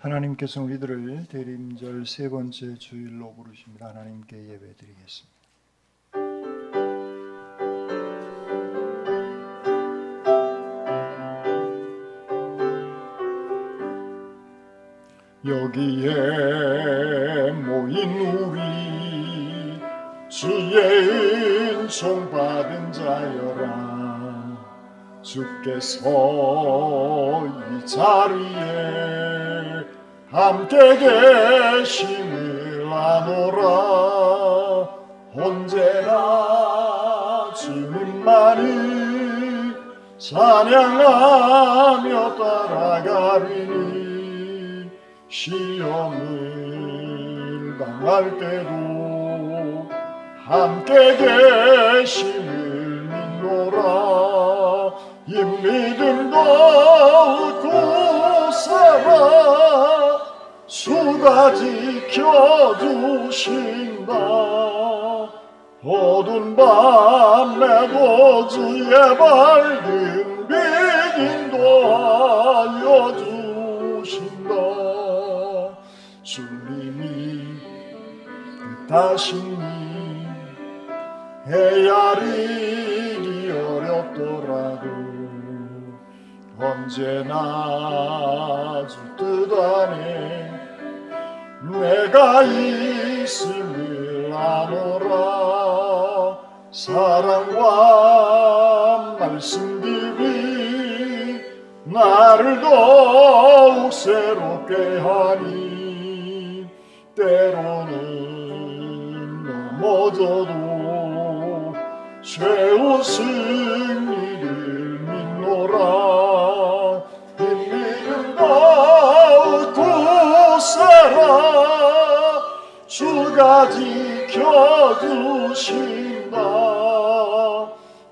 하나님께서 우리들을 대림절 세 번째 주일로 부르십니다. 하나님께 예배드리겠습니다. 여기에 모인 우리 주의 은총 받은 자여라. 주께서 이 자리에 함께 계심을 아노라. 언제나 주님만을 찬양하며 따라가리니 시험을 당할 때도 함께 계심을 믿노라. 이 믿음 더욱 굳세라. 주가 지켜주신다. 어두운 밤에도 주의 밝은 빛 인도하여 주신다. 주님이 뜻하시니 헤아리기 어렵더라도 언제나 주 뜻 안에 내가 있음을 아노라. 사랑과 말씀들이 나를 더욱 새롭게 하니 때로는 넘어져도 최후 승리를 믿노라. 이 믿음 더욱 굳세라. 주가 지켜주신다.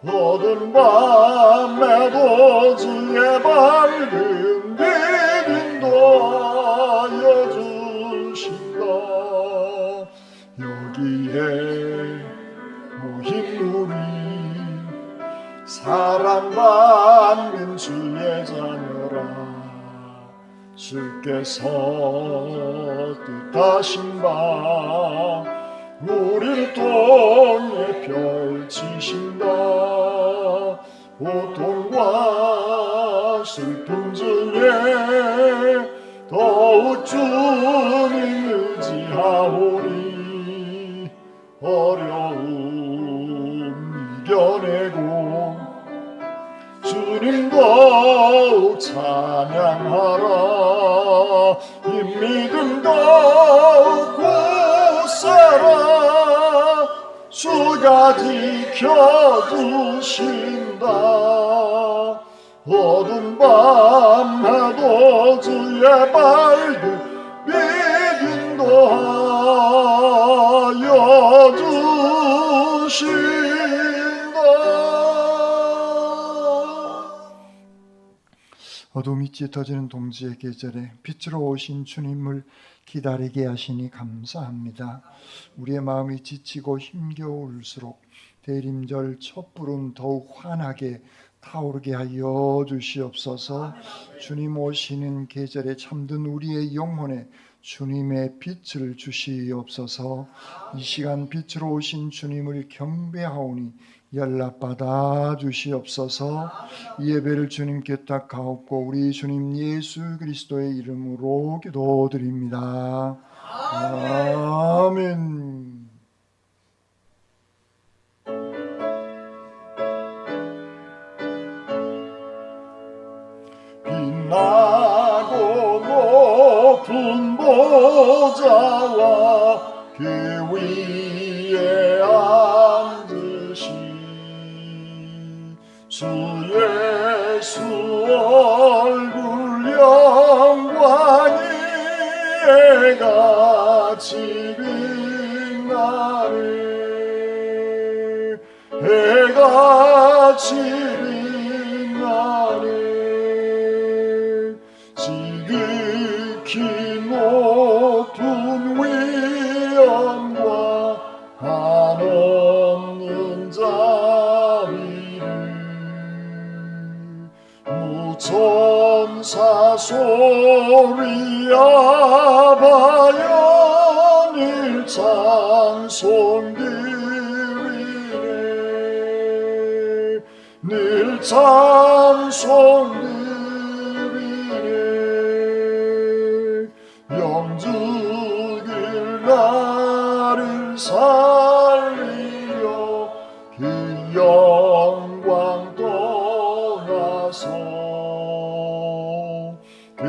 어두운 밤에도 주의 밝은 빛 인도하여 주신다. 여기에 모인 우리 사랑받는 주의 자녀라. 주께서 뜻하신 바 우리를 통해 펼치신다. 고통과 슬픔 중에 더욱 주님 의지하오니 어려움 이겨내고 주님 더욱 찬양하라. 이 믿음 더욱 굳세라. 주가 지켜주신다. 어두운 밤에도 주의 밝은 빛 인도하여 주신다. 어둠이 짙어지는 동지의 계절에 빛으로 오신 주님을 기다리게 하시니 감사합니다. 우리의 마음이 지치고 힘겨울수록 대림절 촛불은 더욱 환하게 타오르게 하여 주시옵소서. 주님 오시는 계절에 참든 우리의 영혼에 주님의 빛을 주시옵소서. 이 시간 빛으로 오신 주님을 경배하오니 연락받아 주시옵소서. 이 예배를 주님께 딱 가옵고 우리 주님 예수 그리스도의 이름으로 기도드립니다. 아멘. 빛나고 높은 보좌와 그 위에 앉으신 주 예수 얼굴 영광이 해같이 빛나네. 해같이 빛나네. 지극히 높은 위엄과 한없는 자비를 무천사 소리 할렐루야 늘 찬송드리네 늘 찬송드리네 영죽을 나를 살리려 그 영광 떠나서 그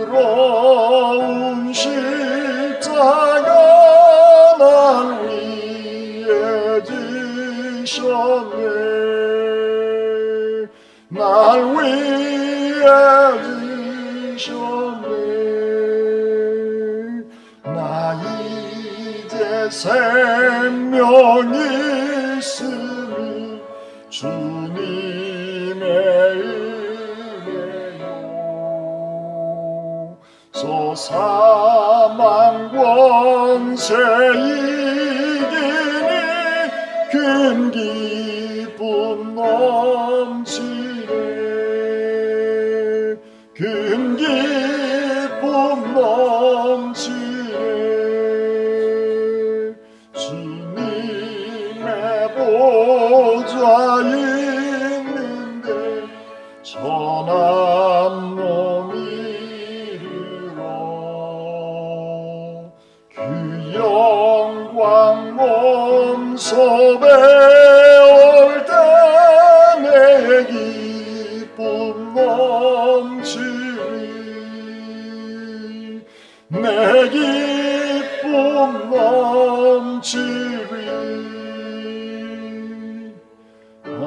부끄러운 십자가 날 위해 지셨네 날 위해 지셨네 나 이제 생명이 있으니 주님의 은혜요 소 사망 권세 이기니 큰 기쁨 넘치네 큰 기쁨 넘치네 주님의 보좌 있는데 천한 몸 이르러 그 영광 몸소 배울 때 내 기쁨 넘치리 내 기쁨 넘치리 아멘.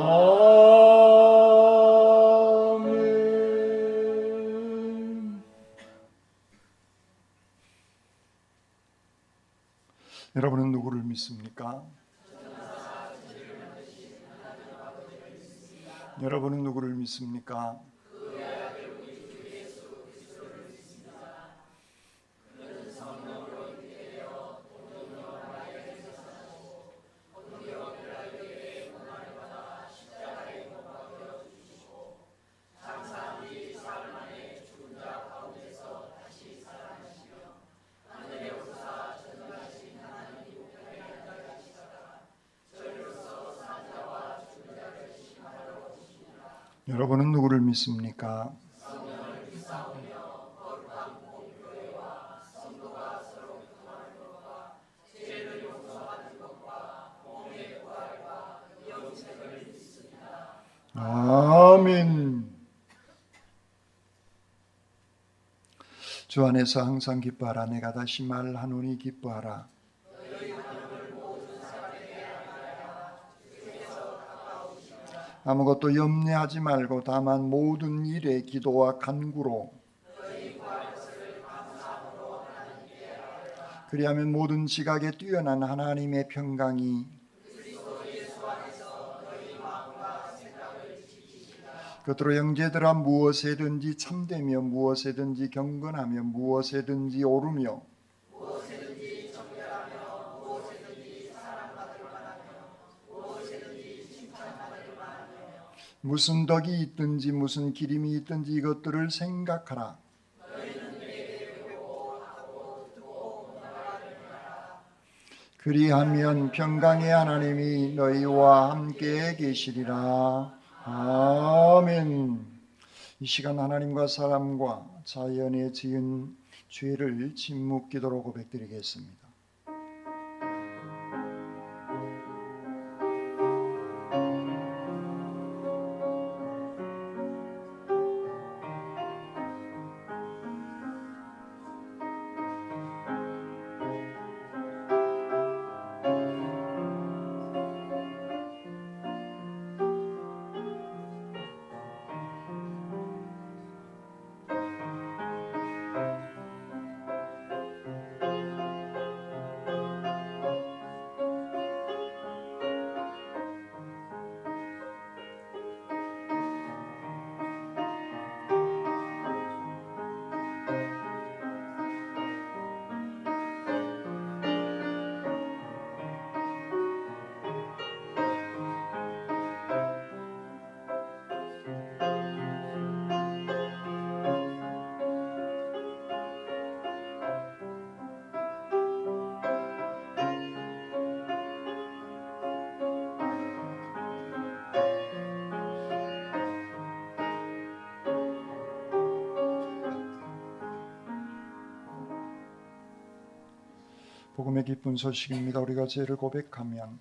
여러분은 누구를 믿습니까? 여러분은 누구를 믿습니까? 여러분은 누구를 믿습니까? 아멘. 주 안에서 항상 기뻐하라. 내가 다시 말하노니 기뻐하라. 아무것도 염려하지 말고 다만 모든 일에 기도와 간구로 그리하면 모든 지각에 뛰어난 하나님의 평강이 그것으로 형제들아 무엇에든지 참되며 무엇에든지 경건하며 무엇에든지 오르며 무슨 덕이 있든지 무슨 기림이 있든지 이것들을 생각하라. 그리하면 평강의 하나님이 너희와 함께 계시리라. 아멘. 이 시간 하나님과 사람과 자연에 지은 죄를 침묵 기도로 고백드리겠습니다. 복음의 기쁜 소식입니다. 우리가 죄를 고백하면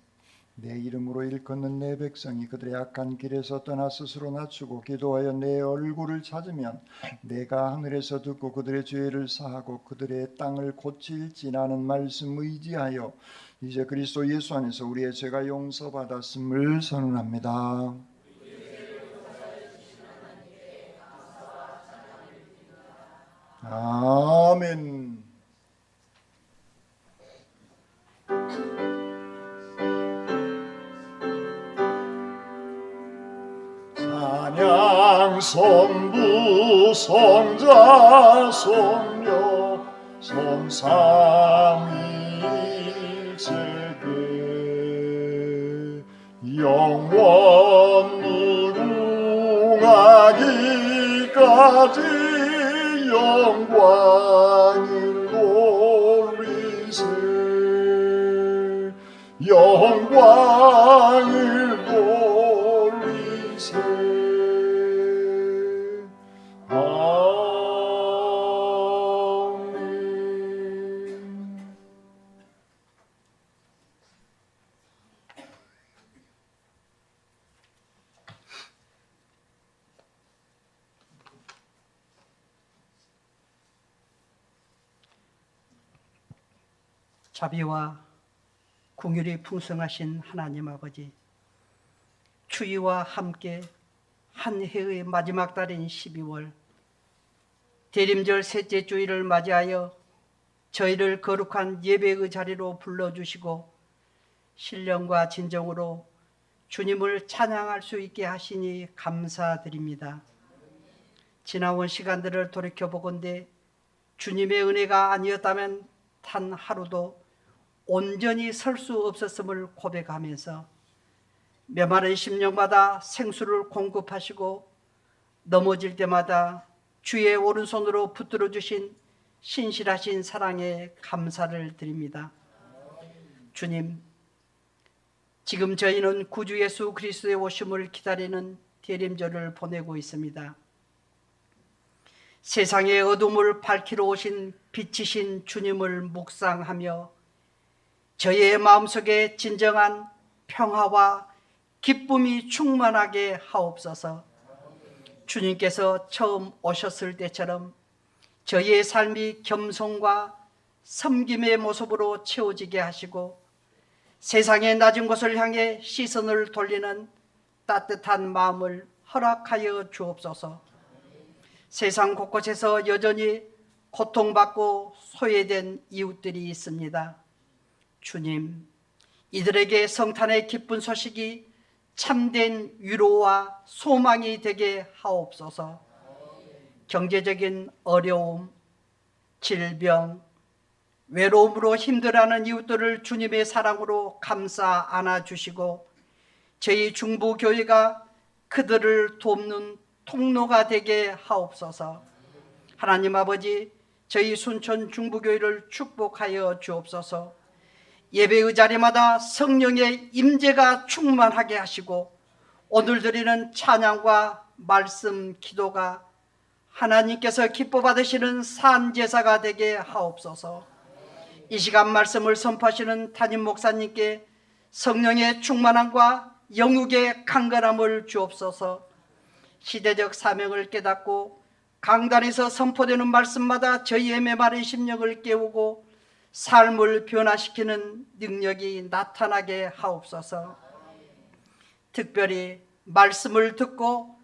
내 이름으로 일컫는 내 백성이 그들의 악한 길에서 떠나 스스로 낮추고 기도하여 내 얼굴을 찾으면 내가 하늘에서 듣고 그들의 죄를 사하고 그들의 땅을 고칠지라는 말씀 의지하여 이제 그리스도 예수 안에서 우리의 죄가 용서받았음을 선언합니다. 아멘. 찬양 성부 성자 성녀 성삼위일체계 영원 무궁하기까지 영광을 돌리세 영광을 돌리세 아멘. 자비와 긍휼이 풍성하신 하나님 아버지, 추위와 함께 한 해의 마지막 달인 12월 대림절 셋째 주일을 맞이하여 저희를 거룩한 예배의 자리로 불러주시고 신령과 진정으로 주님을 찬양할 수 있게 하시니 감사드립니다. 지나온 시간들을 돌이켜보건대 주님의 은혜가 아니었다면 단 하루도 온전히 설 수 없었음을 고백하면서 메마른 심령마다 생수를 공급하시고 넘어질 때마다 주의 오른손으로 붙들어 주신 신실하신 사랑에 감사를 드립니다. 주님, 지금 저희는 구주 예수 그리스도의 오심을 기다리는 대림절을 보내고 있습니다. 세상의 어둠을 밝히러 오신 빛이신 주님을 묵상하며 저희의 마음속에 진정한 평화와 기쁨이 충만하게 하옵소서. 주님께서 처음 오셨을 때처럼 저희의 삶이 겸손과 섬김의 모습으로 채워지게 하시고 세상의 낮은 곳을 향해 시선을 돌리는 따뜻한 마음을 허락하여 주옵소서. 세상 곳곳에서 여전히 고통받고 소외된 이웃들이 있습니다. 주님, 이들에게 성탄의 기쁜 소식이 참된 위로와 소망이 되게 하옵소서. 경제적인 어려움, 질병, 외로움으로 힘들어하는 이웃들을 주님의 사랑으로 감싸 안아주시고 저희 중부교회가 그들을 돕는 통로가 되게 하옵소서. 하나님 아버지, 저희 순천 중부교회를 축복하여 주옵소서. 예배의 자리마다 성령의 임재가 충만하게 하시고 오늘 드리는 찬양과 말씀, 기도가 하나님께서 기뻐 받으시는 산제사가 되게 하옵소서. 이 시간 말씀을 선포하시는 담임 목사님께 성령의 충만함과 영육의 강건함을 주옵소서. 시대적 사명을 깨닫고 강단에서 선포되는 말씀마다 저희의 메마른 심령을 깨우고 삶을 변화시키는 능력이 나타나게 하옵소서. 특별히 말씀을 듣고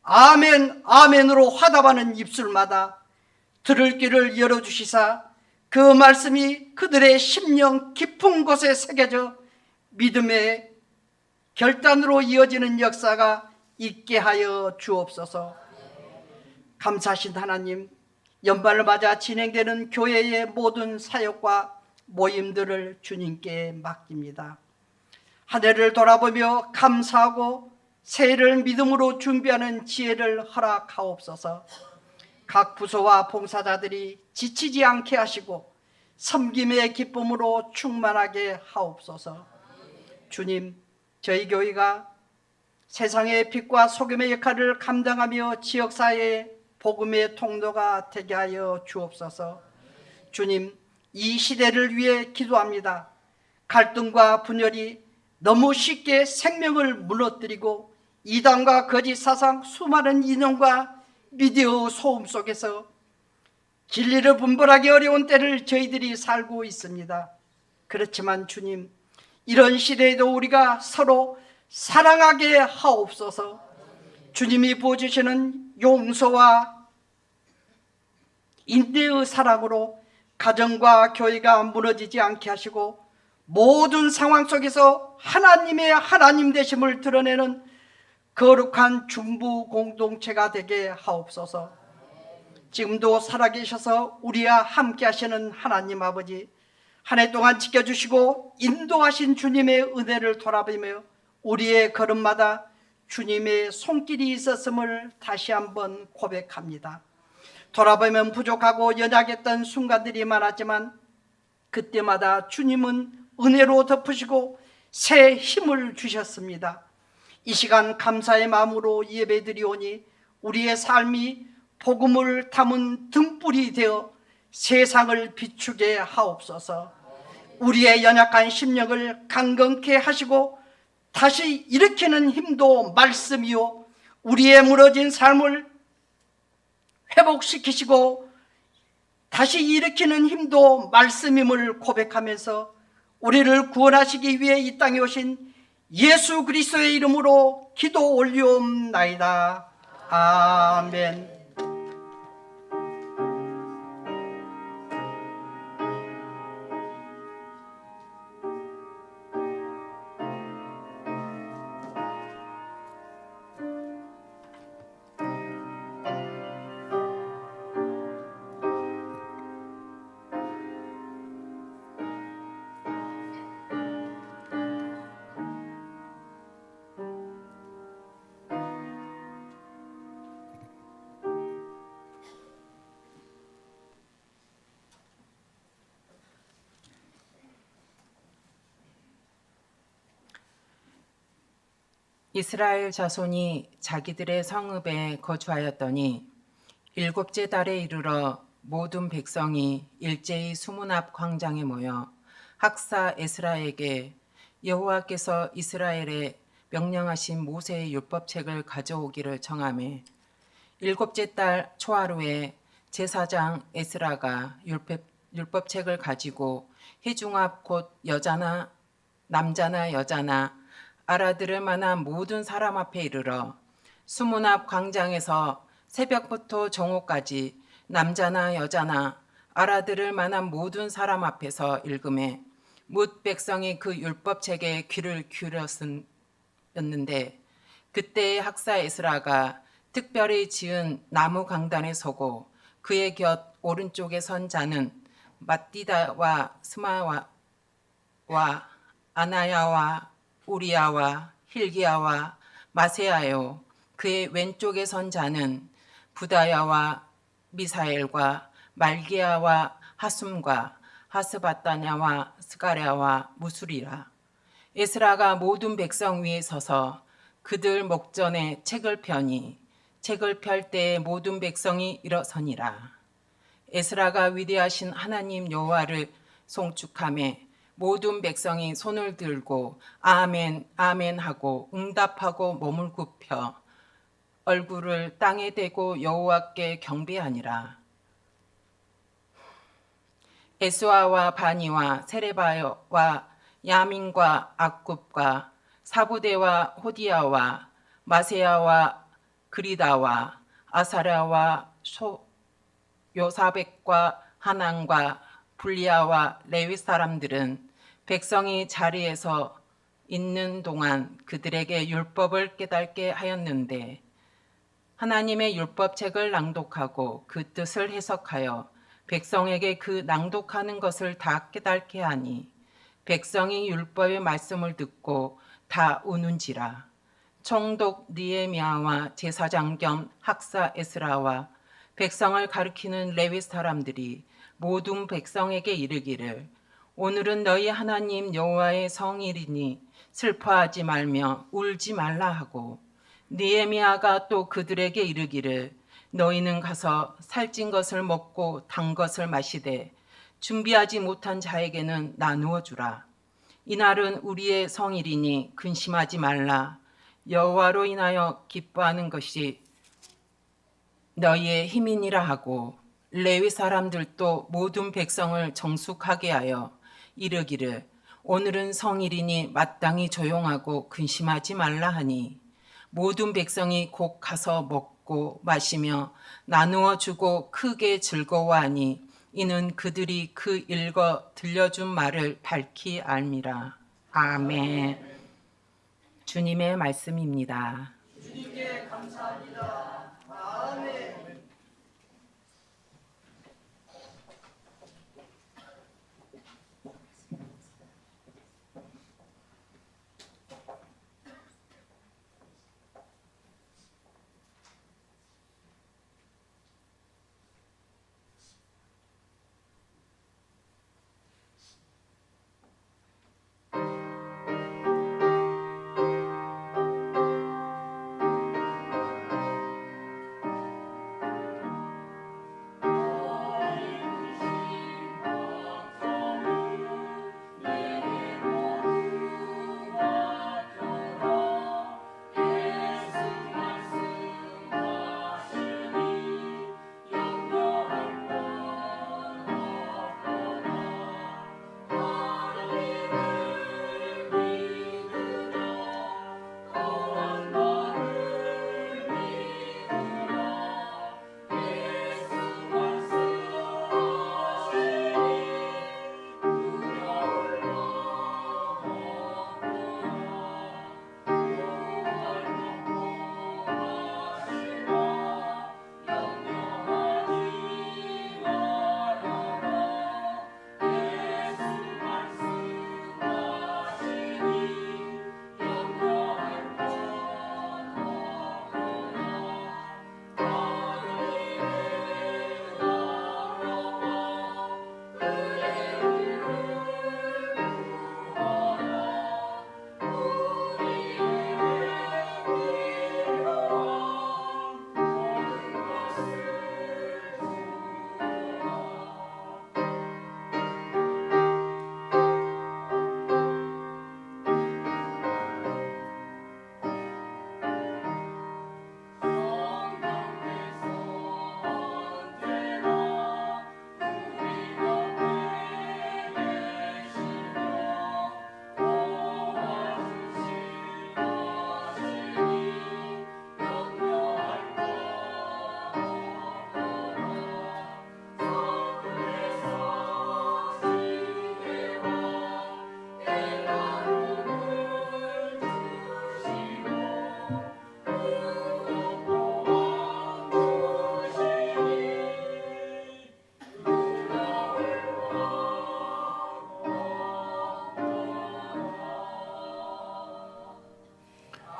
아멘, 아멘으로 화답하는 입술마다 들을 길을 열어주시사 그 말씀이 그들의 심령 깊은 곳에 새겨져 믿음의 결단으로 이어지는 역사가 있게 하여 주옵소서. 감사하신 하나님, 연말을 맞아 진행되는 교회의 모든 사역과 모임들을 주님께 맡깁니다. 한 해를 돌아보며 감사하고 새해를 믿음으로 준비하는 지혜를 허락하옵소서. 각 부서와 봉사자들이 지치지 않게 하시고 섬김의 기쁨으로 충만하게 하옵소서. 주님, 저희 교회가 세상의 빛과 소금의 역할을 감당하며 지역사회의 복음의 통로가 되게 하여 주옵소서. 주님, 이 시대를 위해 기도합니다. 갈등과 분열이 너무 쉽게 생명을 무너뜨리고 이단과 거짓 사상, 수많은 인용과 미디어 소음 속에서 진리를 분별하기 어려운 때를 저희들이 살고 있습니다. 그렇지만 주님, 이런 시대에도 우리가 서로 사랑하게 하옵소서. 주님이 보여주시는 용서와 인내의 사랑으로 가정과 교회가 무너지지 않게 하시고 모든 상황 속에서 하나님의 하나님 되심을 드러내는 거룩한 중부 공동체가 되게 하옵소서. 지금도 살아계셔서 우리와 함께 하시는 하나님 아버지, 한 해 동안 지켜주시고 인도하신 주님의 은혜를 돌아보며 우리의 걸음마다 주님의 손길이 있었음을 다시 한번 고백합니다. 돌아보면 부족하고 연약했던 순간들이 많았지만 그때마다 주님은 은혜로 덮으시고 새 힘을 주셨습니다. 이 시간 감사의 마음으로 예배드리오니 우리의 삶이 복음을 담은 등불이 되어 세상을 비추게 하옵소서. 우리의 연약한 심령을 강건케 하시고 다시 일으키는 힘도 말씀이요, 우리의 무너진 삶을 회복시키시고 다시 일으키는 힘도 말씀임을 고백하면서 우리를 구원하시기 위해 이 땅에 오신 예수 그리스도의 이름으로 기도 올리옵나이다. 아멘. 이스라엘 자손이 자기들의 성읍에 거주하였더니 일곱째 달에 이르러 모든 백성이 일제히 수문 앞 광장에 모여 학사 에스라에게 여호와께서 이스라엘에 명령하신 모세의 율법책을 가져오기를 청하매, 일곱째 달 초하루에 제사장 에스라가 율법책을 가지고 회중 앞 곧 여자나 남자나 여자나 알아들을 만한 모든 사람 앞에 이르러 수문 앞 광장에서 새벽부터 정오까지 남자나 여자나 알아들을 만한 모든 사람 앞에서 읽음에 뭇 백성이 그 율법책에 귀를 기울였는데, 그때의 학사 에스라가 특별히 지은 나무 강단에 서고 그의 곁 오른쪽에 선 자는 마띠다와 스마와 아나야와 우리야와 힐기야와 마세야요, 그의 왼쪽에 선 자는 부다야와 미사엘과 말기야와 하숨과 하스바타냐와 스가랴와 무술이라. 에스라가 모든 백성 위에 서서 그들 목전에 책을 펴니 책을 펼 때에 모든 백성이 일어서니라. 에스라가 위대하신 하나님 여호와를 송축하며 모든 백성이 손을 들고 아멘 아멘 하고 응답하고 몸을 굽혀 얼굴을 땅에 대고 여호와께 경배하니라. 에스와와 바니와 세레바와 야민과 악굽과 사부대와 호디야와 마세야와 그리다와 아사랴와 요사백과 하난과 불리아와 레위 사람들은 백성이 자리에서 있는 동안 그들에게 율법을 깨닫게 하였는데, 하나님의 율법책을 낭독하고 그 뜻을 해석하여 백성에게 그 낭독하는 것을 다 깨닫게 하니 백성이 율법의 말씀을 듣고 다 우는지라. 총독 느헤미야와 제사장 겸 학사 에스라와 백성을 가리키는 레위 사람들이 모든 백성에게 이르기를, 오늘은 너희 하나님 여호와의 성일이니 슬퍼하지 말며 울지 말라 하고, 느헤미야가 또 그들에게 이르기를, 너희는 가서 살찐 것을 먹고 단 것을 마시되 준비하지 못한 자에게는 나누어 주라. 이날은 우리의 성일이니 근심하지 말라. 여호와로 인하여 기뻐하는 것이 너희의 힘이니라 하고 레위 사람들도 모든 백성을 정숙하게 하여 이르기를 오늘은 성일이니 마땅히 조용하고 근심하지 말라 하니 모든 백성이 곧 가서 먹고 마시며 나누어 주고 크게 즐거워하니 이는 그들이 그 읽어 들려준 말을 밝히 알미라. 아멘. 주님의 말씀입니다. 주님께 감사합니다. 아멘.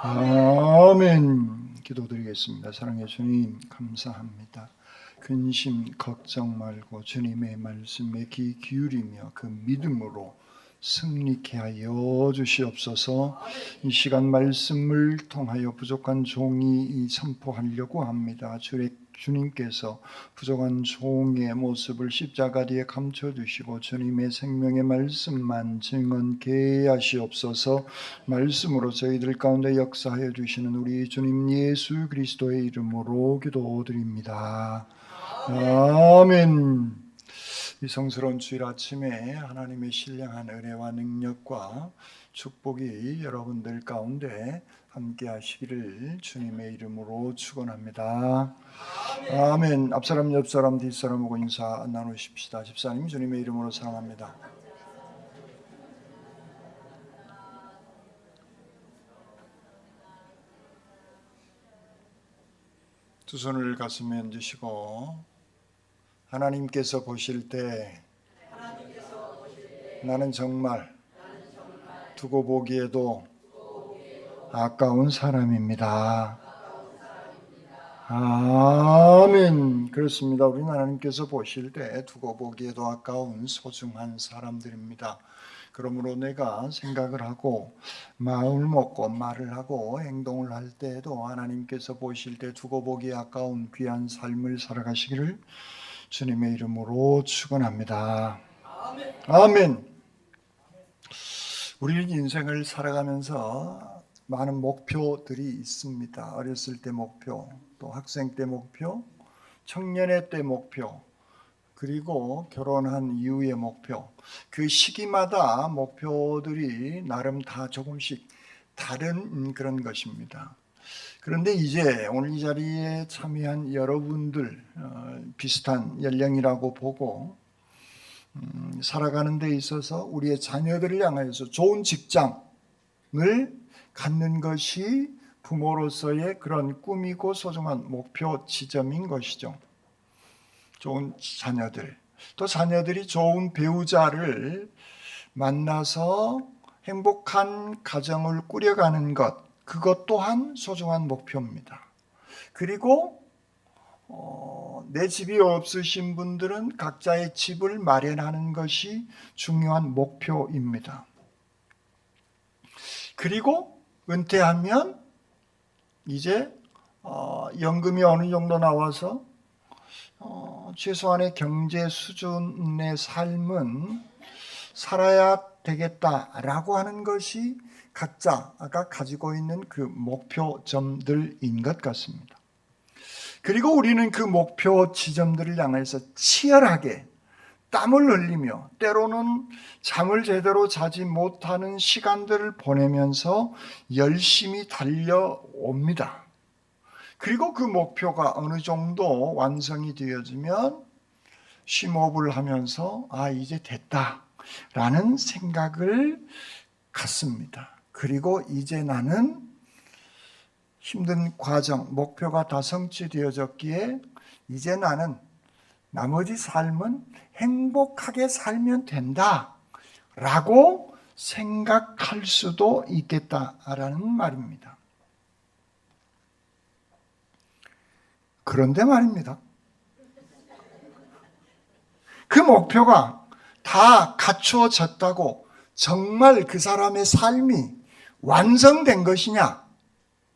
아멘. 기도드리겠습니다. 사랑의 주님 감사합니다. 근심 걱정 말고 주님의 말씀에 귀 기울이며 그 믿음으로 승리케 하여 주시옵소서. 이 시간 말씀을 통하여 부족한 종이 선포하려고 합니다. 주님께서 부족한 종의 모습을 십자가 뒤에 감춰주시고 주님의 생명의 말씀만 증언케 하시옵소서. 말씀으로 저희들 가운데 역사하여 주시는 우리 주님 예수 그리스도의 이름으로 기도드립니다. 아멘. 이 성스러운 주일 아침에 하나님의 신령한 은혜와 능력과 축복이 여러분들 가운데 함께 하시기를 주님의 이름으로 축원합니다. 아멘. 앞사람 옆사람 뒷사람하고 인사 나누십시다. 집사님 주님의 이름으로 사랑합니다. 두 손을 가슴에 얹으시고 하나님께서 보실 때 나는 정말 두고 보기에도 아까운 사람입니다. 아멘. 그렇습니다. 우리는 하나님께서 보실 때 두고 보기에도 아까운 소중한 사람들입니다. 그러므로 내가 생각을 하고 마음을 먹고 말을 하고 행동을 할 때에도 하나님께서 보실 때 두고 보기에 아까운 귀한 삶을 살아가시기를 주님의 이름으로 축원합니다. 아멘. 우리 인생을 살아가면서 많은 목표들이 있습니다. 어렸을 때 목표, 또 학생 때 목표, 청년의 때 목표, 그리고 결혼한 이후의 목표. 그 시기마다 목표들이 나름 다 조금씩 다른 그런 것입니다. 그런데 이제 오늘 이 자리에 참여한 여러분들 비슷한 연령이라고 보고 살아가는 데 있어서 우리의 자녀들을 향해서 좋은 직장을 갖는 것이 부모로서의 그런 꿈이고 소중한 목표 지점인 것이죠. 좋은 자녀들, 또 자녀들이 좋은 배우자를 만나서 행복한 가정을 꾸려가는 것, 그것 또한 소중한 목표입니다. 그리고 내 집이 없으신 분들은 각자의 집을 마련하는 것이 중요한 목표입니다. 그리고 은퇴하면 이제 연금이 어느 정도 나와서 최소한의 경제 수준의 삶은 살아야 되겠다라고 하는 것이 각자가 가지고 있는 그 목표점들인 것 같습니다. 그리고 우리는 그 목표 지점들을 향해서 치열하게 땀을 흘리며 때로는 잠을 제대로 자지 못하는 시간들을 보내면서 열심히 달려옵니다. 그리고 그 목표가 어느 정도 완성이 되어지면 심호흡을 하면서 이제 됐다라는 생각을 갖습니다. 그리고 이제 나는 힘든 과정, 목표가 다 성취되어졌기에 이제 나는 나머지 삶은 행복하게 살면 된다라고 생각할 수도 있겠다라는 말입니다. 그런데 말입니다. 그 목표가 다 갖추어졌다고 정말 그 사람의 삶이 완성된 것이냐?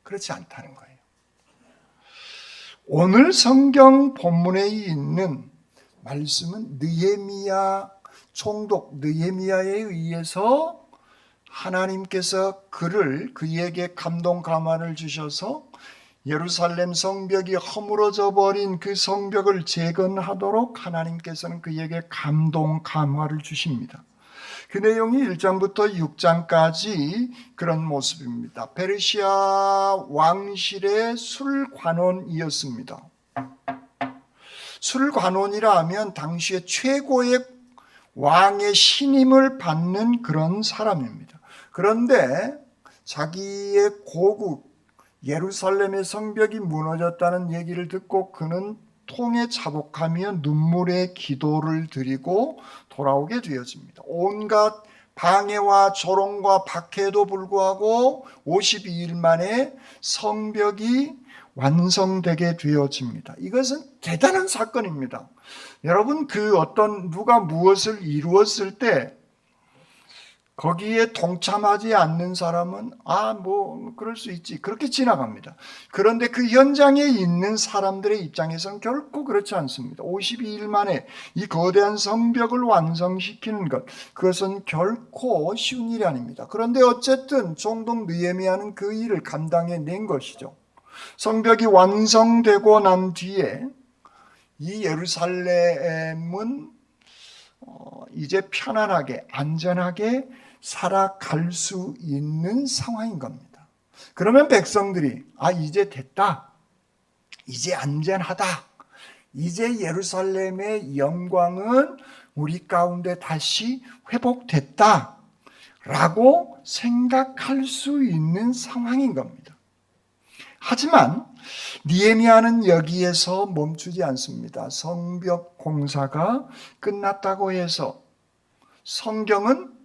그렇지 않다는 거예요. 오늘 성경 본문에 있는 말씀은 느헤미야 총독 느헤미야에 의해서 하나님께서 그에게 감동 감화를 주셔서 예루살렘 성벽이 허물어져 버린 그 성벽을 재건하도록 하나님께서는 그에게 감동 감화를 주십니다. 그 내용이 1장부터 6장까지 그런 모습입니다. 페르시아 왕실의 술관원이었습니다. 술관원이라 하면 당시에 최고의 왕의 신임을 받는 그런 사람입니다. 그런데 자기의 고국 예루살렘의 성벽이 무너졌다는 얘기를 듣고 그는 통에 자복하며 눈물의 기도를 드리고 돌아오게 되어집니다. 온갖 방해와 조롱과 박해에도 불구하고 52일 만에 성벽이 완성되게 되어집니다. 이것은 대단한 사건입니다. 여러분, 누가 무엇을 이루었을 때 거기에 동참하지 않는 사람은 그럴 수 있지, 그렇게 지나갑니다. 그런데 그 현장에 있는 사람들의 입장에서는 결코 그렇지 않습니다. 52일 만에 이 거대한 성벽을 완성시키는 것, 그것은 결코 쉬운 일이 아닙니다. 그런데 어쨌든 총독 느헤미야는 그 일을 감당해낸 것이죠. 성벽이 완성되고 난 뒤에 이 예루살렘은 이제 편안하게 안전하게 살아갈 수 있는 상황인 겁니다. 그러면 백성들이 이제 됐다, 이제 안전하다, 이제 예루살렘의 영광은 우리 가운데 다시 회복됐다 라고 생각할 수 있는 상황인 겁니다. 하지만 느헤미야는 여기에서 멈추지 않습니다. 성벽 공사가 끝났다고 해서 성경은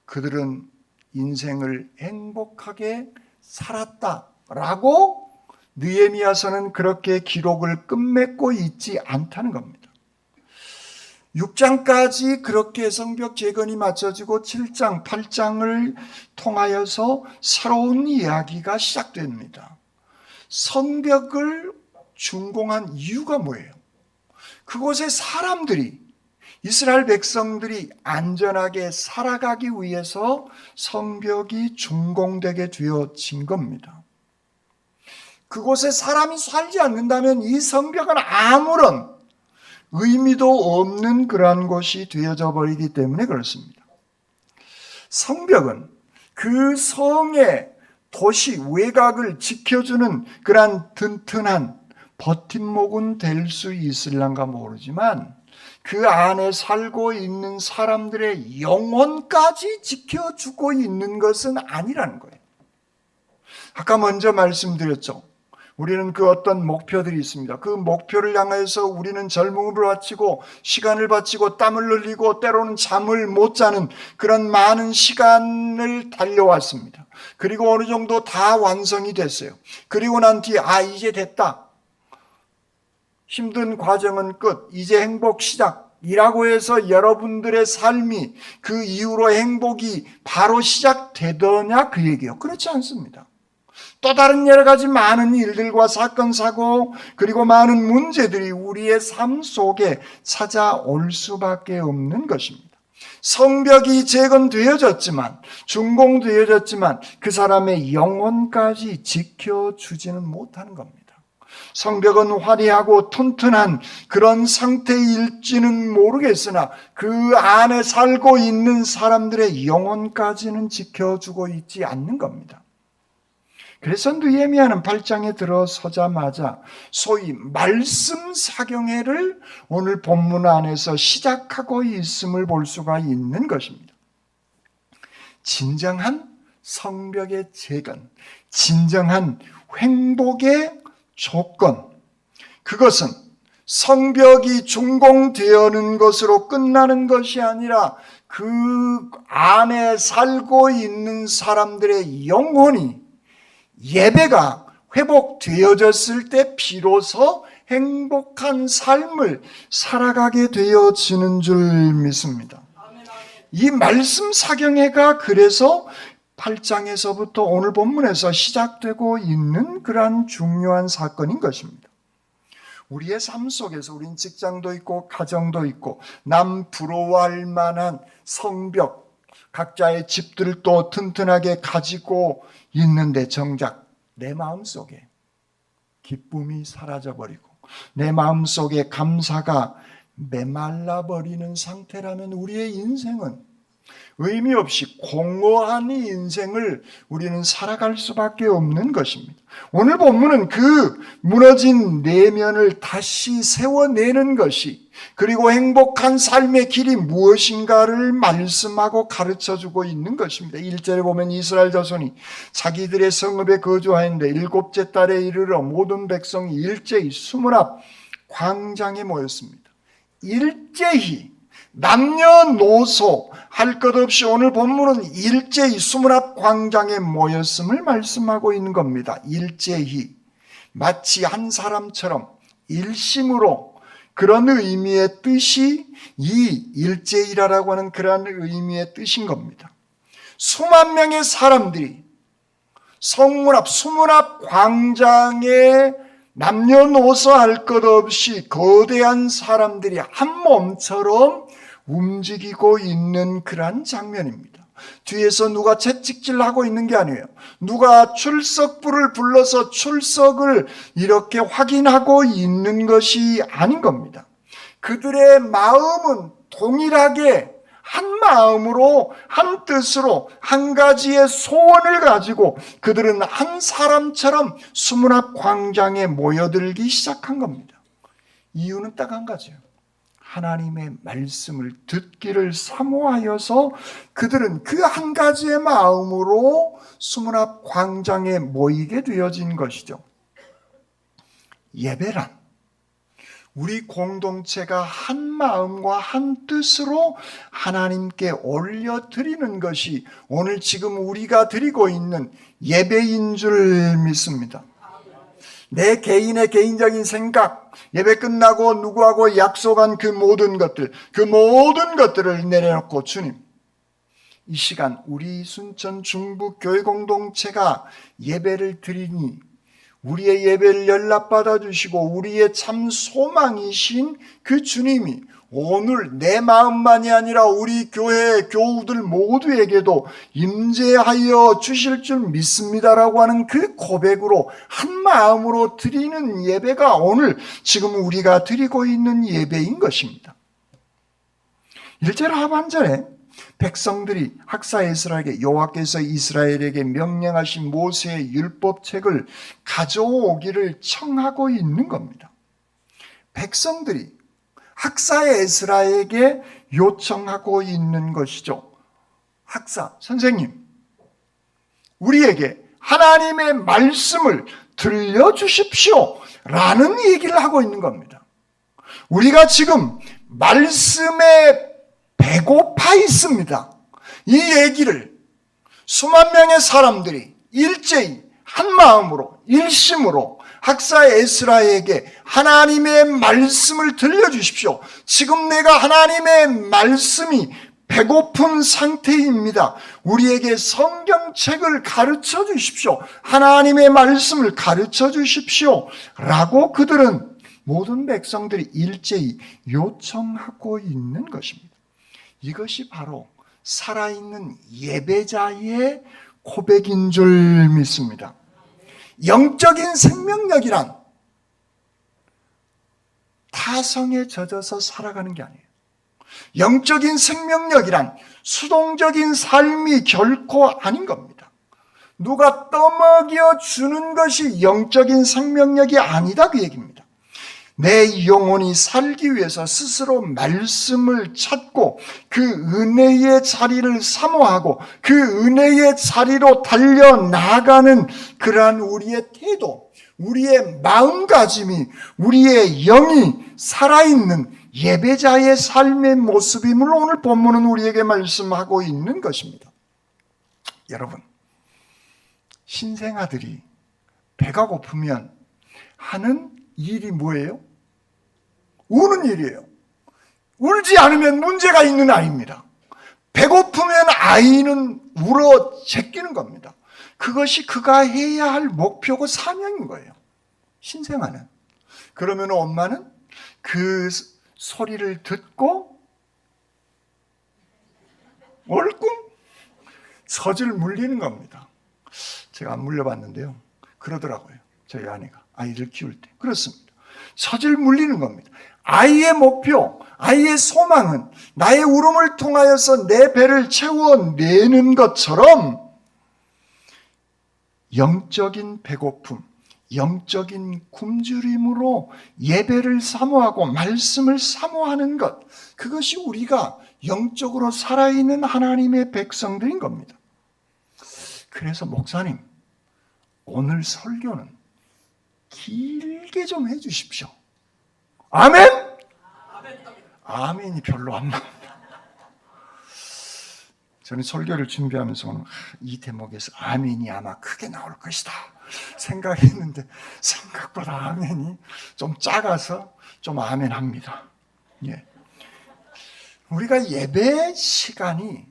그들은 인생을 행복하게 살았다라고 느헤미야서는 그렇게 기록을 끝맺고 있지 않다는 겁니다. 6장까지 그렇게 성벽 재건이 마쳐지고 7장, 8장을 통하여서 새로운 이야기가 시작됩니다. 성벽을 준공한 이유가 뭐예요? 그곳에 사람들이 이스라엘 백성들이 안전하게 살아가기 위해서 성벽이 준공되게 되어진 겁니다. 그곳에 사람이 살지 않는다면 이 성벽은 아무런 의미도 없는 그러한 곳이 되어져 버리기 때문에 그렇습니다. 성벽은 그 성의 도시 외곽을 지켜주는 그러한 튼튼한 버팀목은 될 수 있을란가 모르지만 그 안에 살고 있는 사람들의 영혼까지 지켜주고 있는 것은 아니라는 거예요. 아까 먼저 말씀드렸죠. 우리는 그 어떤 목표들이 있습니다. 그 목표를 향해서 우리는 젊음을 바치고 시간을 바치고 땀을 흘리고 때로는 잠을 못 자는 그런 많은 시간을 달려왔습니다. 그리고 어느 정도 다 완성이 됐어요. 그리고 난 뒤에 이제 됐다. 힘든 과정은 끝. 이제 행복 시작. 이라고 해서 여러분들의 삶이 그 이후로 행복이 바로 시작되더냐 그 얘기예요. 그렇지 않습니다. 또 다른 여러 가지 많은 일들과 사건, 사고 그리고 많은 문제들이 우리의 삶 속에 찾아올 수밖에 없는 것입니다. 성벽이 재건되어졌지만 준공되어졌지만 그 사람의 영혼까지 지켜주지는 못하는 겁니다. 성벽은 화려하고 튼튼한 그런 상태일지는 모르겠으나 그 안에 살고 있는 사람들의 영혼까지는 지켜주고 있지 않는 겁니다. 그래서 느헤미야는 8장에 들어서자마자 소위 말씀 사경회를 오늘 본문 안에서 시작하고 있음을 볼 수가 있는 것입니다. 진정한 성벽의 재건, 진정한 행복의 조건, 그것은 성벽이 준공되는 것으로 끝나는 것이 아니라 그 안에 살고 있는 사람들의 영혼이 예배가 회복되어졌을 때 비로소 행복한 삶을 살아가게 되어지는 줄 믿습니다. 이 말씀 사경회가 그래서 8장에서부터 오늘 본문에서 시작되고 있는 그러한 중요한 사건인 것입니다. 우리의 삶 속에서 우린 직장도 있고 가정도 있고 남 부러워할 만한 성벽, 각자의 집들도 튼튼하게 가지고 있는데 정작 내 마음속에 기쁨이 사라져버리고 내 마음속에 감사가 메말라버리는 상태라면 우리의 인생은 의미 없이 공허한 인생을 우리는 살아갈 수밖에 없는 것입니다. 오늘 본문은 그 무너진 내면을 다시 세워내는 것이 그리고 행복한 삶의 길이 무엇인가를 말씀하고 가르쳐주고 있는 것입니다. 1절에 보면 이스라엘 자손이 자기들의 성읍에 거주하였는데 7째 달에 이르러 모든 백성이 일제히 수문 앞 광장에 모였습니다. 일제히 남녀노소 할 것 없이 오늘 본문은 일제히 수문 앞 광장에 모였음을 말씀하고 있는 겁니다. 일제히 마치 한 사람처럼 일심으로 그런 의미의 뜻이 이 일제히라고 하는 그런 의미의 뜻인 겁니다. 수만 명의 사람들이 성문 앞 수문 앞 광장에 남녀노소 할 것 없이 거대한 사람들이 한 몸처럼 움직이고 있는 그러한 장면입니다. 뒤에서 누가 채찍질하고 있는 게 아니에요. 누가 출석부를 불러서 출석을 이렇게 확인하고 있는 것이 아닌 겁니다. 그들의 마음은 동일하게 한 마음으로 한 뜻으로 한 가지의 소원을 가지고 그들은 한 사람처럼 수문 앞 광장에 모여들기 시작한 겁니다. 이유는 딱 한 가지예요. 하나님의 말씀을 듣기를 사모하여서 그들은 그 한 가지의 마음으로 수문 앞 광장에 모이게 되어진 것이죠. 예배란 우리 공동체가 한 마음과 한 뜻으로 하나님께 올려드리는 것이 오늘 지금 우리가 드리고 있는 예배인 줄 믿습니다. 내 개인의 개인적인 생각, 예배 끝나고 누구하고 약속한 그 모든 것들을 내려놓고 주님, 이 시간 우리 순천 중부교회 공동체가 예배를 드리니 우리의 예배를 연락받아 주시고 우리의 참 소망이신 그 주님이 오늘 내 마음만이 아니라 우리 교회 교우들 모두에게도 임재하여 주실 줄 믿습니다라고 하는 그 고백으로 한 마음으로 드리는 예배가 오늘 지금 우리가 드리고 있는 예배인 것입니다. 1절 하반절에 백성들이 학사 에스라에게 여호와께서 이스라엘에게 명령하신 모세의 율법책을 가져오기를 청하고 있는 겁니다. 백성들이 학사 에스라에게 요청하고 있는 것이죠. 학사, 선생님, 우리에게 하나님의 말씀을 들려주십시오 라는 얘기를 하고 있는 겁니다. 우리가 지금 말씀에 배고파 있습니다. 이 얘기를 수만 명의 사람들이 일제히 한 마음으로 일심으로 학사 에스라에게 하나님의 말씀을 들려주십시오. 지금 내가 하나님의 말씀이 배고픈 상태입니다. 우리에게 성경책을 가르쳐 주십시오. 하나님의 말씀을 가르쳐 주십시오. 라고 그들은 모든 백성들이 일제히 요청하고 있는 것입니다. 이것이 바로 살아있는 예배자의 고백인 줄 믿습니다. 영적인 생명력이란 타성에 젖어서 살아가는 게 아니에요. 영적인 생명력이란 수동적인 삶이 결코 아닌 겁니다. 누가 떠먹여 주는 것이 영적인 생명력이 아니다 그 얘기입니다. 내 영혼이 살기 위해서 스스로 말씀을 찾고 그 은혜의 자리를 사모하고 그 은혜의 자리로 달려나가는 그러한 우리의 태도, 우리의 마음가짐이, 우리의 영이 살아있는 예배자의 삶의 모습임을 오늘 본문은 우리에게 말씀하고 있는 것입니다. 여러분, 신생아들이 배가 고프면 하는 일이 뭐예요? 우는 일이에요. 울지 않으면 문제가 있는 아이입니다. 배고프면 아이는 울어 제끼는 겁니다. 그것이 그가 해야 할 목표고 사명인 거예요. 신생아는. 그러면 엄마는 그 소리를 듣고 얼끔 젖을 물리는 겁니다. 제가 안 물려봤는데요. 그러더라고요. 저희 아내가 아이를 키울 때. 그렇습니다. 젖을 물리는 겁니다. 아이의 목표, 아이의 소망은 나의 울음을 통하여서 내 배를 채워내는 것처럼 영적인 배고픔, 영적인 굶주림으로 예배를 사모하고 말씀을 사모하는 것, 그것이 우리가 영적으로 살아있는 하나님의 백성들인 겁니다. 그래서 목사님, 오늘 설교는 길게 좀 해주십시오. 아멘? 아멘이 별로 안 나옵니다. 저는 설교를 준비하면서 이 대목에서 아멘이 아마 크게 나올 것이다 생각했는데 생각보다 아멘이 좀 작아서 좀 아멘합니다. 예. 우리가 예배 시간이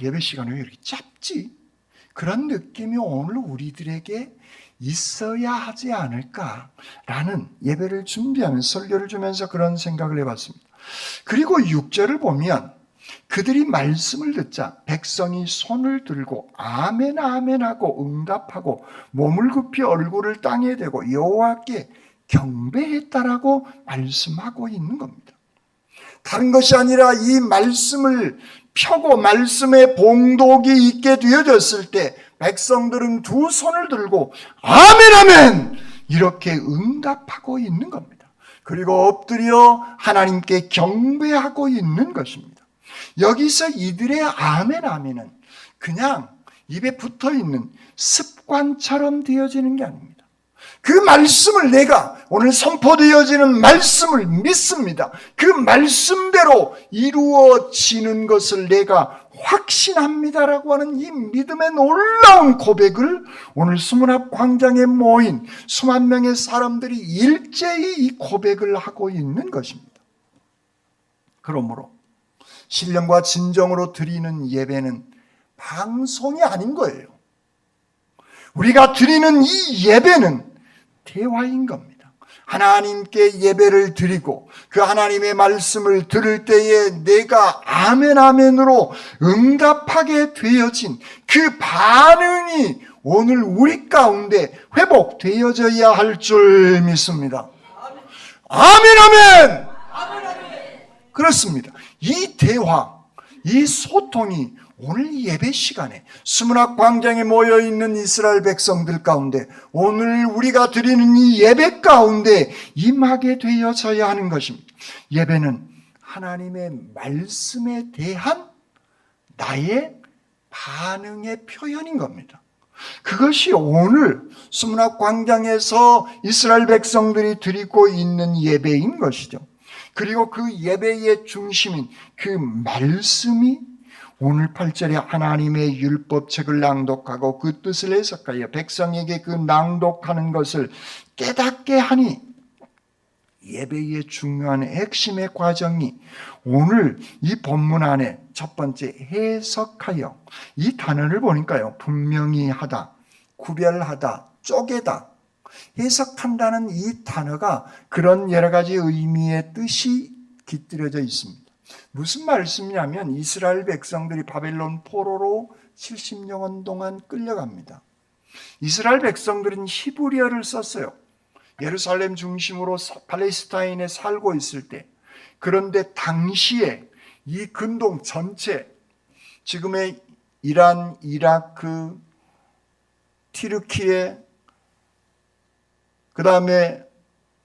예배 시간이 왜 이렇게 짧지? 그런 느낌이 오늘 우리들에게 있어야 하지 않을까라는 예배를 준비하면서 설교를 주면서 그런 생각을 해봤습니다. 그리고 6절을 보면 그들이 말씀을 듣자 백성이 손을 들고 아멘 아멘 하고 응답하고 몸을 굽히 얼굴을 땅에 대고 여호와께 경배했다라고 말씀하고 있는 겁니다. 다른 것이 아니라 이 말씀을 펴고 말씀의 봉독이 있게 되어졌을 때 백성들은 두 손을 들고 아멘 아멘 이렇게 응답하고 있는 겁니다. 그리고 엎드려 하나님께 경배하고 있는 것입니다. 여기서 이들의 아멘 아멘은 그냥 입에 붙어있는 습관처럼 되어지는 게 아닙니다. 그 말씀을 내가 오늘 선포되어지는 말씀을 믿습니다. 그 말씀대로 이루어지는 것을 내가 확신합니다라고 하는 이 믿음의 놀라운 고백을 오늘 수문 앞 광장에 모인 수만 명의 사람들이 일제히 이 고백을 하고 있는 것입니다. 그러므로 신령과 진정으로 드리는 예배는 방송이 아닌 거예요. 우리가 드리는 이 예배는 대화인 겁니다. 하나님께 예배를 드리고 그 하나님의 말씀을 들을 때에 내가 아멘 아멘으로 응답하게 되어진 그 반응이 오늘 우리 가운데 회복되어져야 할 줄 믿습니다. 아멘 아멘. 그렇습니다. 이 대화, 이 소통이 오늘 예배 시간에 수문학 광장에 모여있는 이스라엘 백성들 가운데 오늘 우리가 드리는 이 예배 가운데 임하게 되어져야 하는 것입니다. 예배는 하나님의 말씀에 대한 나의 반응의 표현인 겁니다. 그것이 오늘 수문학 광장에서 이스라엘 백성들이 드리고 있는 예배인 것이죠. 그리고 그 예배의 중심인 그 말씀이 오늘 8절에 하나님의 율법책을 낭독하고 그 뜻을 해석하여 백성에게 그 낭독하는 것을 깨닫게 하니, 예배의 중요한 핵심의 과정이 오늘 이 본문 안에 첫 번째 해석하여, 이 단어를 보니까요, 분명히 하다, 구별하다, 쪼개다, 해석한다는 이 단어가 그런 여러 가지 의미의 뜻이 깃들여져 있습니다. 무슨 말씀이냐면 이스라엘 백성들이 바벨론 포로로 70년 동안 끌려갑니다. 이스라엘 백성들은 히브리어를 썼어요. 예루살렘 중심으로 팔레스타인에 살고 있을 때. 그런데 당시에 이 근동 전체, 지금의 이란, 이라크, 튀르키예, 그 다음에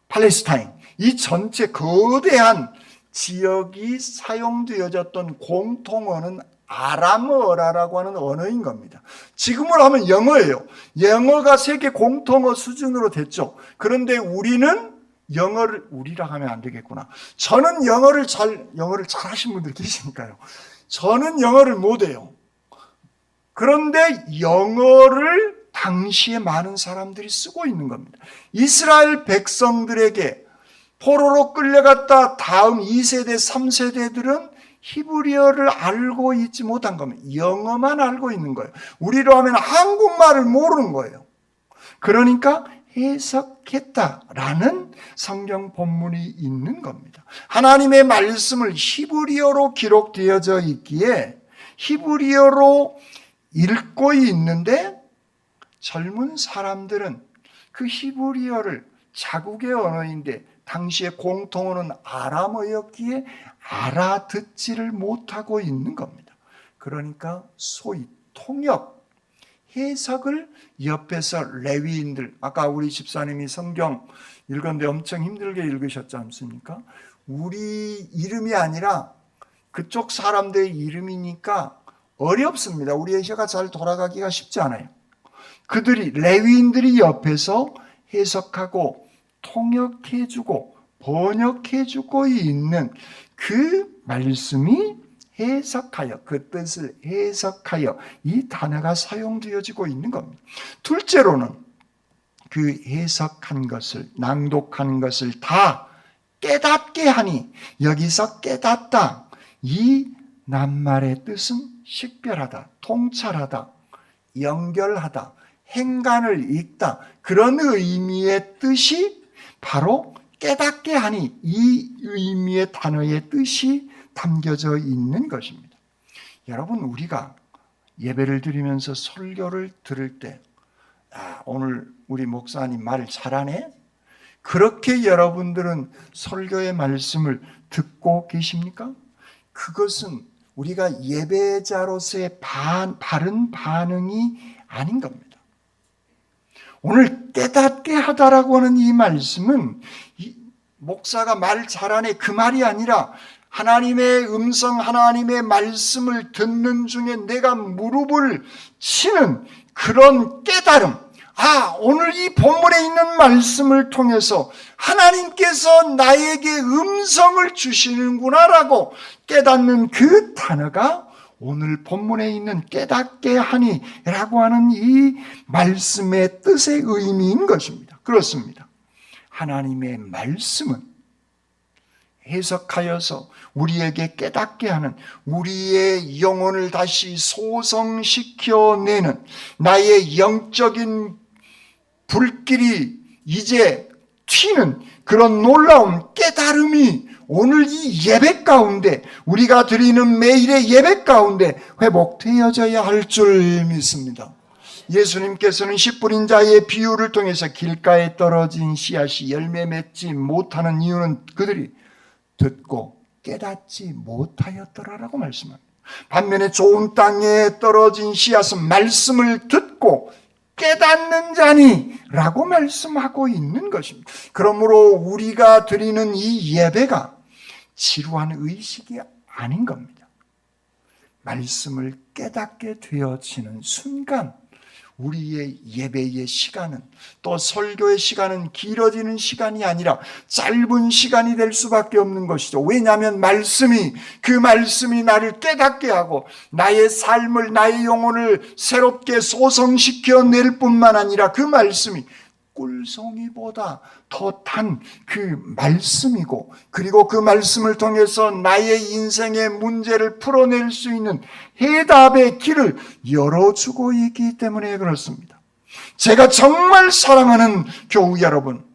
팔레스타인, 이 전체 거대한 지역이 사용되어졌던 공통어는 아람어라고 하는 언어인 겁니다. 지금으로 하면 영어예요. 영어가 세계 공통어 수준으로 됐죠. 그런데 우리는 영어를, 우리라 하면 안 되겠구나. 저는 영어를 잘 하신 분들 계시니까요. 저는 영어를 못해요. 그런데 영어를 당시에 많은 사람들이 쓰고 있는 겁니다. 이스라엘 백성들에게 포로로 끌려갔다 다음 2세대, 3세대들은 히브리어를 알고 있지 못한 겁니다. 영어만 알고 있는 거예요. 우리로 하면 한국말을 모르는 거예요. 그러니까 해석했다라는 성경 본문이 있는 겁니다. 하나님의 말씀을 히브리어로 기록되어져 있기에 히브리어로 읽고 있는데 젊은 사람들은 그 히브리어를, 자국의 언어인데 당시에 공통어는 아람어였기에 알아듣지를 못하고 있는 겁니다. 그러니까 소위 통역, 해석을 옆에서 레위인들, 아까 우리 집사님이 성경 읽었는데 엄청 힘들게 읽으셨지 않습니까? 우리 이름이 아니라 그쪽 사람들의 이름이니까 어렵습니다. 우리의 혀가 잘 돌아가기가 쉽지 않아요. 그들이, 레위인들이 옆에서 해석하고 통역해주고 번역해주고 있는 그 말씀이 해석하여, 그 뜻을 해석하여 이 단어가 사용되어지고 있는 겁니다. 둘째로는 그 해석한 것을, 낭독한 것을 다 깨닫게 하니, 여기서 깨닫다, 이 낱말의 뜻은 식별하다, 통찰하다, 연결하다, 행간을 읽다, 그런 의미의 뜻이 바로 깨닫게 하니, 이 의미의 단어의 뜻이 담겨져 있는 것입니다. 여러분, 우리가 예배를 드리면서 설교를 들을 때, 오늘 우리 목사님 말 잘하네? 그렇게 여러분들은 설교의 말씀을 듣고 계십니까? 그것은 우리가 예배자로서의 바른 반응이 아닌 겁니다. 오늘 깨닫게 하다라고 하는 이 말씀은 목사가 말 잘하네 그 말이 아니라 하나님의 음성, 하나님의 말씀을 듣는 중에 내가 무릎을 치는 그런 깨달음. 오늘 이 본문에 있는 말씀을 통해서 하나님께서 나에게 음성을 주시는구나라고 깨닫는 그 단어가 오늘 본문에 있는 깨닫게 하니 라고 하는 이 말씀의 뜻의 의미인 것입니다. 그렇습니다. 하나님의 말씀은 해석하여서 우리에게 깨닫게 하는, 우리의 영혼을 다시 소성시켜내는, 나의 영적인 불길이 이제 튀는 그런 놀라운 깨달음이 오늘 이 예배 가운데, 우리가 드리는 매일의 예배 가운데 회복되어져야 할 줄 믿습니다. 예수님께서는 씨 뿌린 자의 비유를 통해서 길가에 떨어진 씨앗이 열매 맺지 못하는 이유는 그들이 듣고 깨닫지 못하였더라라고 말씀합니다. 반면에 좋은 땅에 떨어진 씨앗은 말씀을 듣고 깨닫는 자니 라고 말씀하고 있는 것입니다. 그러므로 우리가 드리는 이 예배가 지루한 의식이 아닌 겁니다. 말씀을 깨닫게 되어지는 순간 우리의 예배의 시간은, 또 설교의 시간은 길어지는 시간이 아니라 짧은 시간이 될 수밖에 없는 것이죠. 왜냐하면 그 말씀이 나를 깨닫게 하고 나의 삶을, 나의 영혼을 새롭게 소성시켜 낼 뿐만 아니라 그 말씀이 꿀송이보다 더 단 그 말씀이고, 그리고 그 말씀을 통해서 나의 인생의 문제를 풀어낼 수 있는 해답의 길을 열어주고 있기 때문에 그렇습니다. 제가 정말 사랑하는 교우 여러분,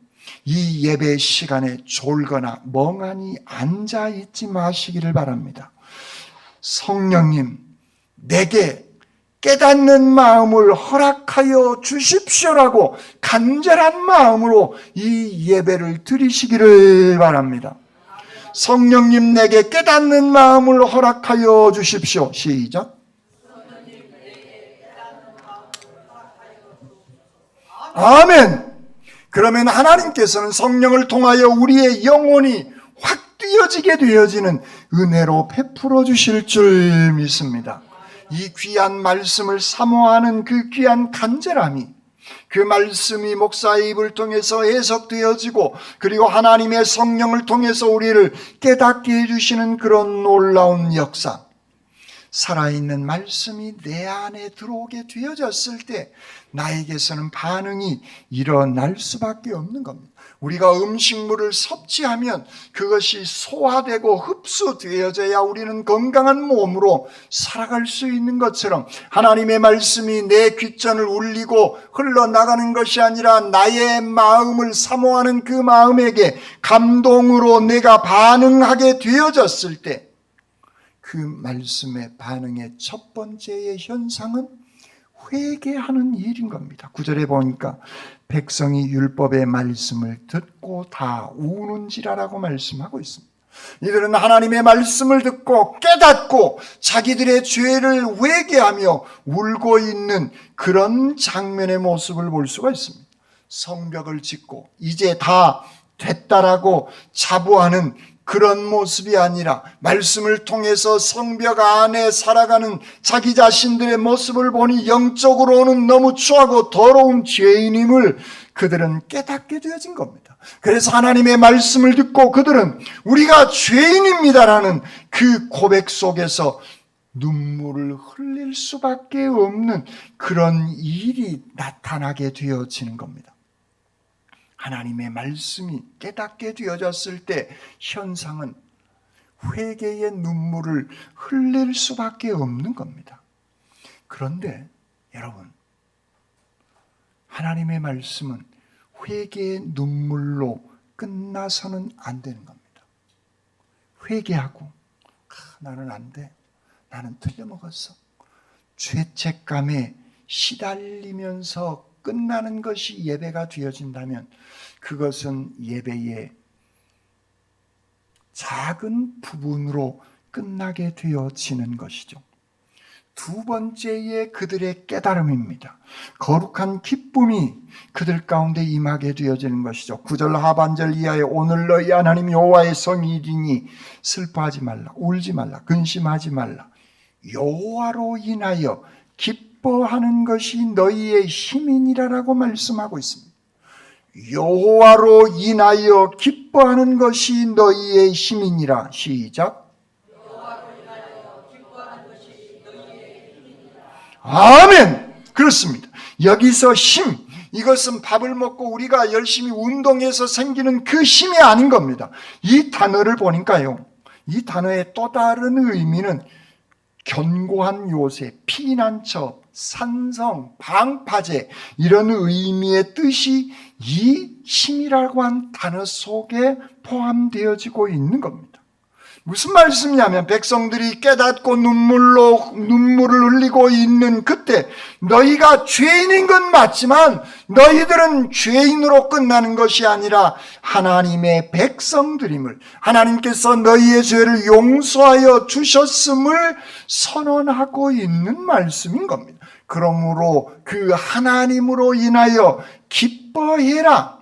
이 예배 시간에 졸거나 멍하니 앉아 있지 마시기를 바랍니다. 성령님, 내게 깨닫는 마음을 허락하여 주십시오라고 간절한 마음으로 이 예배를 드리시기를 바랍니다. 성령님, 내게 깨닫는 마음을 허락하여 주십시오. 시작. 아멘. 그러면 하나님께서는 성령을 통하여 우리의 영혼이 확 뛰어지게 되어지는 은혜로 베풀어 주실 줄 믿습니다. 이 귀한 말씀을 사모하는 그 귀한 간절함이, 그 말씀이 목사의 입을 통해서 해석되어지고, 그리고 하나님의 성령을 통해서 우리를 깨닫게 해주시는 그런 놀라운 역사, 살아있는 말씀이 내 안에 들어오게 되어졌을 때 나에게서는 반응이 일어날 수밖에 없는 겁니다. 우리가 음식물을 섭취하면 그것이 소화되고 흡수되어져야 우리는 건강한 몸으로 살아갈 수 있는 것처럼, 하나님의 말씀이 내 귓전을 울리고 흘러나가는 것이 아니라 나의 마음을 사모하는 그 마음에게 감동으로 내가 반응하게 되어졌을 때, 그 말씀의 반응의 첫 번째의 현상은 회개하는 일인 겁니다. 9절에 보니까 백성이 율법의 말씀을 듣고 다 우는지라라고 말씀하고 있습니다. 이들은 하나님의 말씀을 듣고 깨닫고 자기들의 죄를 회개하며 울고 있는 그런 장면의 모습을 볼 수가 있습니다. 성벽을 짓고 이제 다 됐다라고 자부하는 그런 모습이 아니라 말씀을 통해서 성벽 안에 살아가는 자기 자신들의 모습을 보니 영적으로는 너무 추하고 더러운 죄인임을 그들은 깨닫게 되어진 겁니다. 그래서 하나님의 말씀을 듣고 그들은 우리가 죄인입니다라는 그 고백 속에서 눈물을 흘릴 수밖에 없는 그런 일이 나타나게 되어지는 겁니다. 하나님의 말씀이 깨닫게 되어졌을 때 현상은 회개의 눈물을 흘릴 수밖에 없는 겁니다. 그런데 여러분, 하나님의 말씀은 회개의 눈물로 끝나서는 안 되는 겁니다. 회개하고 나는 안 돼, 나는 틀려먹었어, 죄책감에 시달리면서 끝나는 것이 예배가 되어진다면 그것은 예배의 작은 부분으로 끝나게 되어지는 것이죠. 두 번째의 그들의 깨달음입니다. 거룩한 기쁨이 그들 가운데 임하게 되어지는 것이죠. 9절 하반절 이하에 오늘 너희 하나님 여호와의 성일이니 슬퍼하지 말라, 울지 말라, 근심하지 말라. 여호와로 인하여 기뻐하는 것이 너희의 힘이니라라고 말씀하고 있습니다. 여호와로 인하여 기뻐하는 것이 너희의 힘이니라. 시작. 아멘. 그렇습니다. 여기서 힘, 이것은 밥을 먹고 우리가 열심히 운동해서 생기는 그 힘이 아닌 겁니다. 이 단어를 보니까요, 이 단어의 또 다른 의미는 견고한 요새, 피난처, 산성, 방파제 이런 의미의 뜻이 이 힘이라고 한 단어 속에 포함되어지고 있는 겁니다. 무슨 말씀이냐면 백성들이 깨닫고 눈물을 흘리고 있는 그때 너희가 죄인인 건 맞지만 너희들은 죄인으로 끝나는 것이 아니라 하나님의 백성들임을, 하나님께서 너희의 죄를 용서하여 주셨음을 선언하고 있는 말씀인 겁니다. 그러므로 그 하나님으로 인하여 기뻐해라.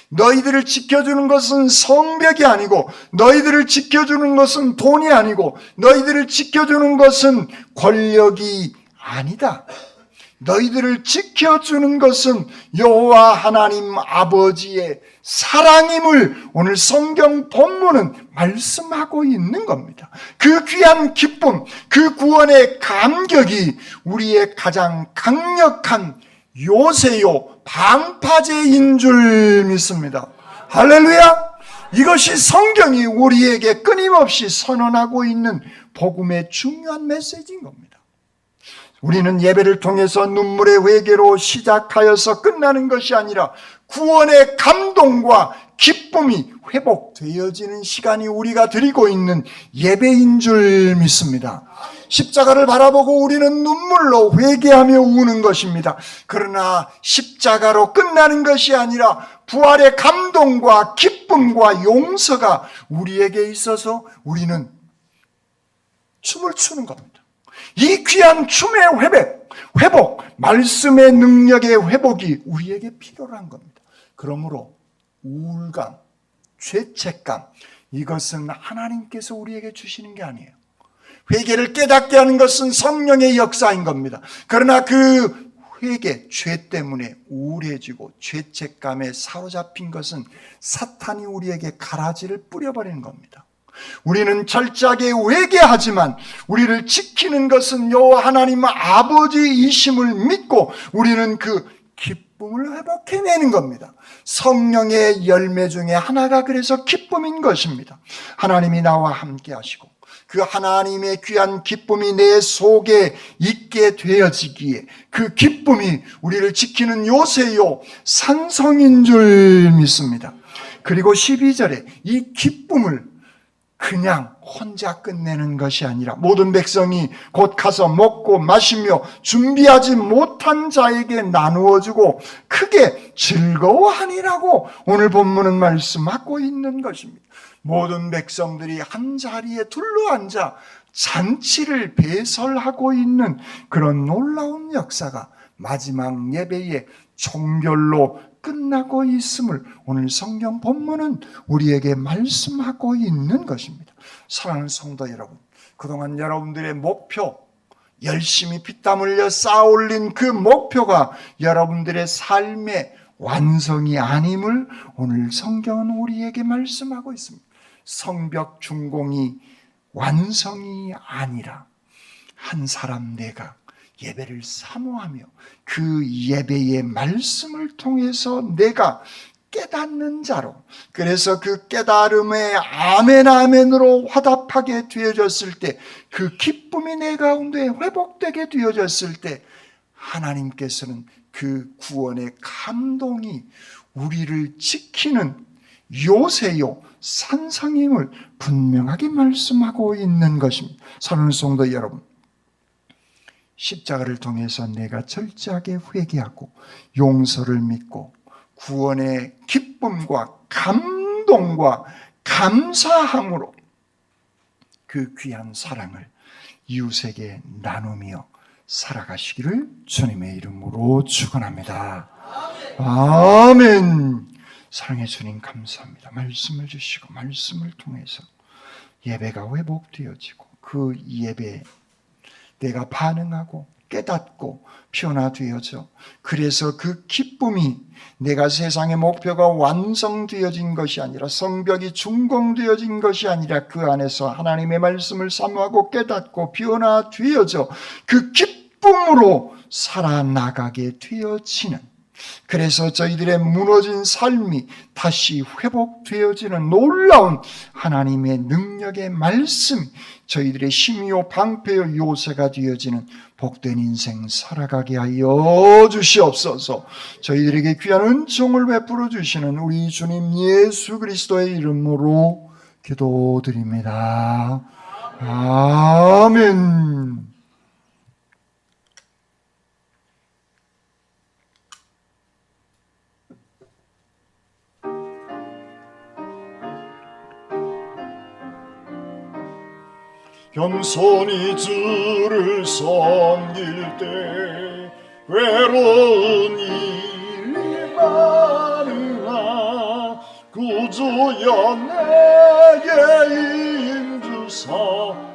너희들을 지켜주는 것은 성벽이 아니고, 너희들을 지켜주는 것은 돈이 아니고, 너희들을 지켜주는 것은 권력이 아니다. 너희들을 지켜주는 것은 여호와 하나님 아버지의 사랑임을 오늘 성경 본문은 말씀하고 있는 겁니다. 그 귀한 기쁨, 그 구원의 감격이 우리의 가장 강력한 요새요 방파제인 줄 믿습니다. 할렐루야! 이것이 성경이 우리에게 끊임없이 선언하고 있는 복음의 중요한 메시지인 겁니다. 우리는 예배를 통해서 눈물의 회개로 시작하여서 끝나는 것이 아니라 구원의 감동과 기쁨이 회복되어지는 시간이 우리가 드리고 있는 예배인 줄 믿습니다. 십자가를 바라보고 우리는 눈물로 회개하며 우는 것입니다. 그러나 십자가로 끝나는 것이 아니라 부활의 감동과 기쁨과 용서가 우리에게 있어서 우리는 춤을 추는 겁니다. 이 귀한 춤의 회복, 말씀의 능력의 회복이 우리에게 필요한 겁니다. 그러므로 우울감, 죄책감, 이것은 하나님께서 우리에게 주시는 게 아니에요. 회개를 깨닫게 하는 것은 성령의 역사인 겁니다. 그러나 그 회개, 죄 때문에 우울해지고 죄책감에 사로잡힌 것은 사탄이 우리에게 가라지를 뿌려버리는 겁니다. 우리는 철저하게 회개하지만 우리를 지키는 것은 여호와 하나님 아버지이심을 믿고 우리는 그 기쁨을 회복해내는 겁니다. 성령의 열매 중에 하나가 그래서 기쁨인 것입니다. 하나님이 나와 함께 하시고 그 하나님의 귀한 기쁨이 내 속에 있게 되어지기에 그 기쁨이 우리를 지키는 요새요 산성인 줄 믿습니다. 그리고 12절에 이 기쁨을 그냥 혼자 끝내는 것이 아니라 모든 백성이 곧 가서 먹고 마시며 준비하지 못한 자에게 나누어주고 크게 즐거워하니라고 오늘 본문은 말씀하고 있는 것입니다. 모든 백성들이 한자리에 둘러앉아 잔치를 배설하고 있는 그런 놀라운 역사가 마지막 예배의 종결로 끝나고 있음을 오늘 성경 본문은 우리에게 말씀하고 있는 것입니다. 사랑하는 성도 여러분, 그동안 여러분들의 목표, 열심히 피땀 흘려 쌓아올린 그 목표가 여러분들의 삶의 완성이 아님을 오늘 성경은 우리에게 말씀하고 있습니다. 성벽 준공이 완성이 아니라 한 사람 내가 예배를 사모하며 그 예배의 말씀을 통해서 내가 깨닫는 자로, 그래서 그 깨달음의 아멘 아멘으로 화답하게 되어졌을 때, 그 기쁨이 내 가운데 회복되게 되어졌을 때 하나님께서는 그 구원의 감동이 우리를 지키는 요새요 산성임을 분명하게 말씀하고 있는 것입니다. 사랑하는 성도 여러분, 십자가를 통해서 내가 철저하게 회개하고 용서를 믿고 구원의 기쁨과 감동과 감사함으로 그 귀한 사랑을 이웃에게 나누며 살아가시기를 주님의 이름으로 축원합니다. 아멘. 사랑의 주님 감사합니다. 말씀을 주시고 말씀을 통해서 예배가 회복되어지고 그 예배에 내가 반응하고 깨닫고 변화되어져, 그래서 그 기쁨이 내가 세상의 목표가 완성되어진 것이 아니라 성벽이 준공되어진 것이 아니라 그 안에서 하나님의 말씀을 사모하고 깨닫고 변화되어져 그 기쁨으로 살아나가게 되어지는 그래서 저희들의 무너진 삶이 다시 회복되어지는 놀라운 하나님의 능력의 말씀, 저희들의 힘이요 방패요 요새가 되어지는 복된 인생 살아가게 하여 주시옵소서. 저희들에게 귀한 은총을 베풀어 주시는 우리 주님 예수 그리스도의 이름으로 기도드립니다. 아멘. 겸손히 주를 섬길 때 외로운 일이 많으나 구주여 내게 인주사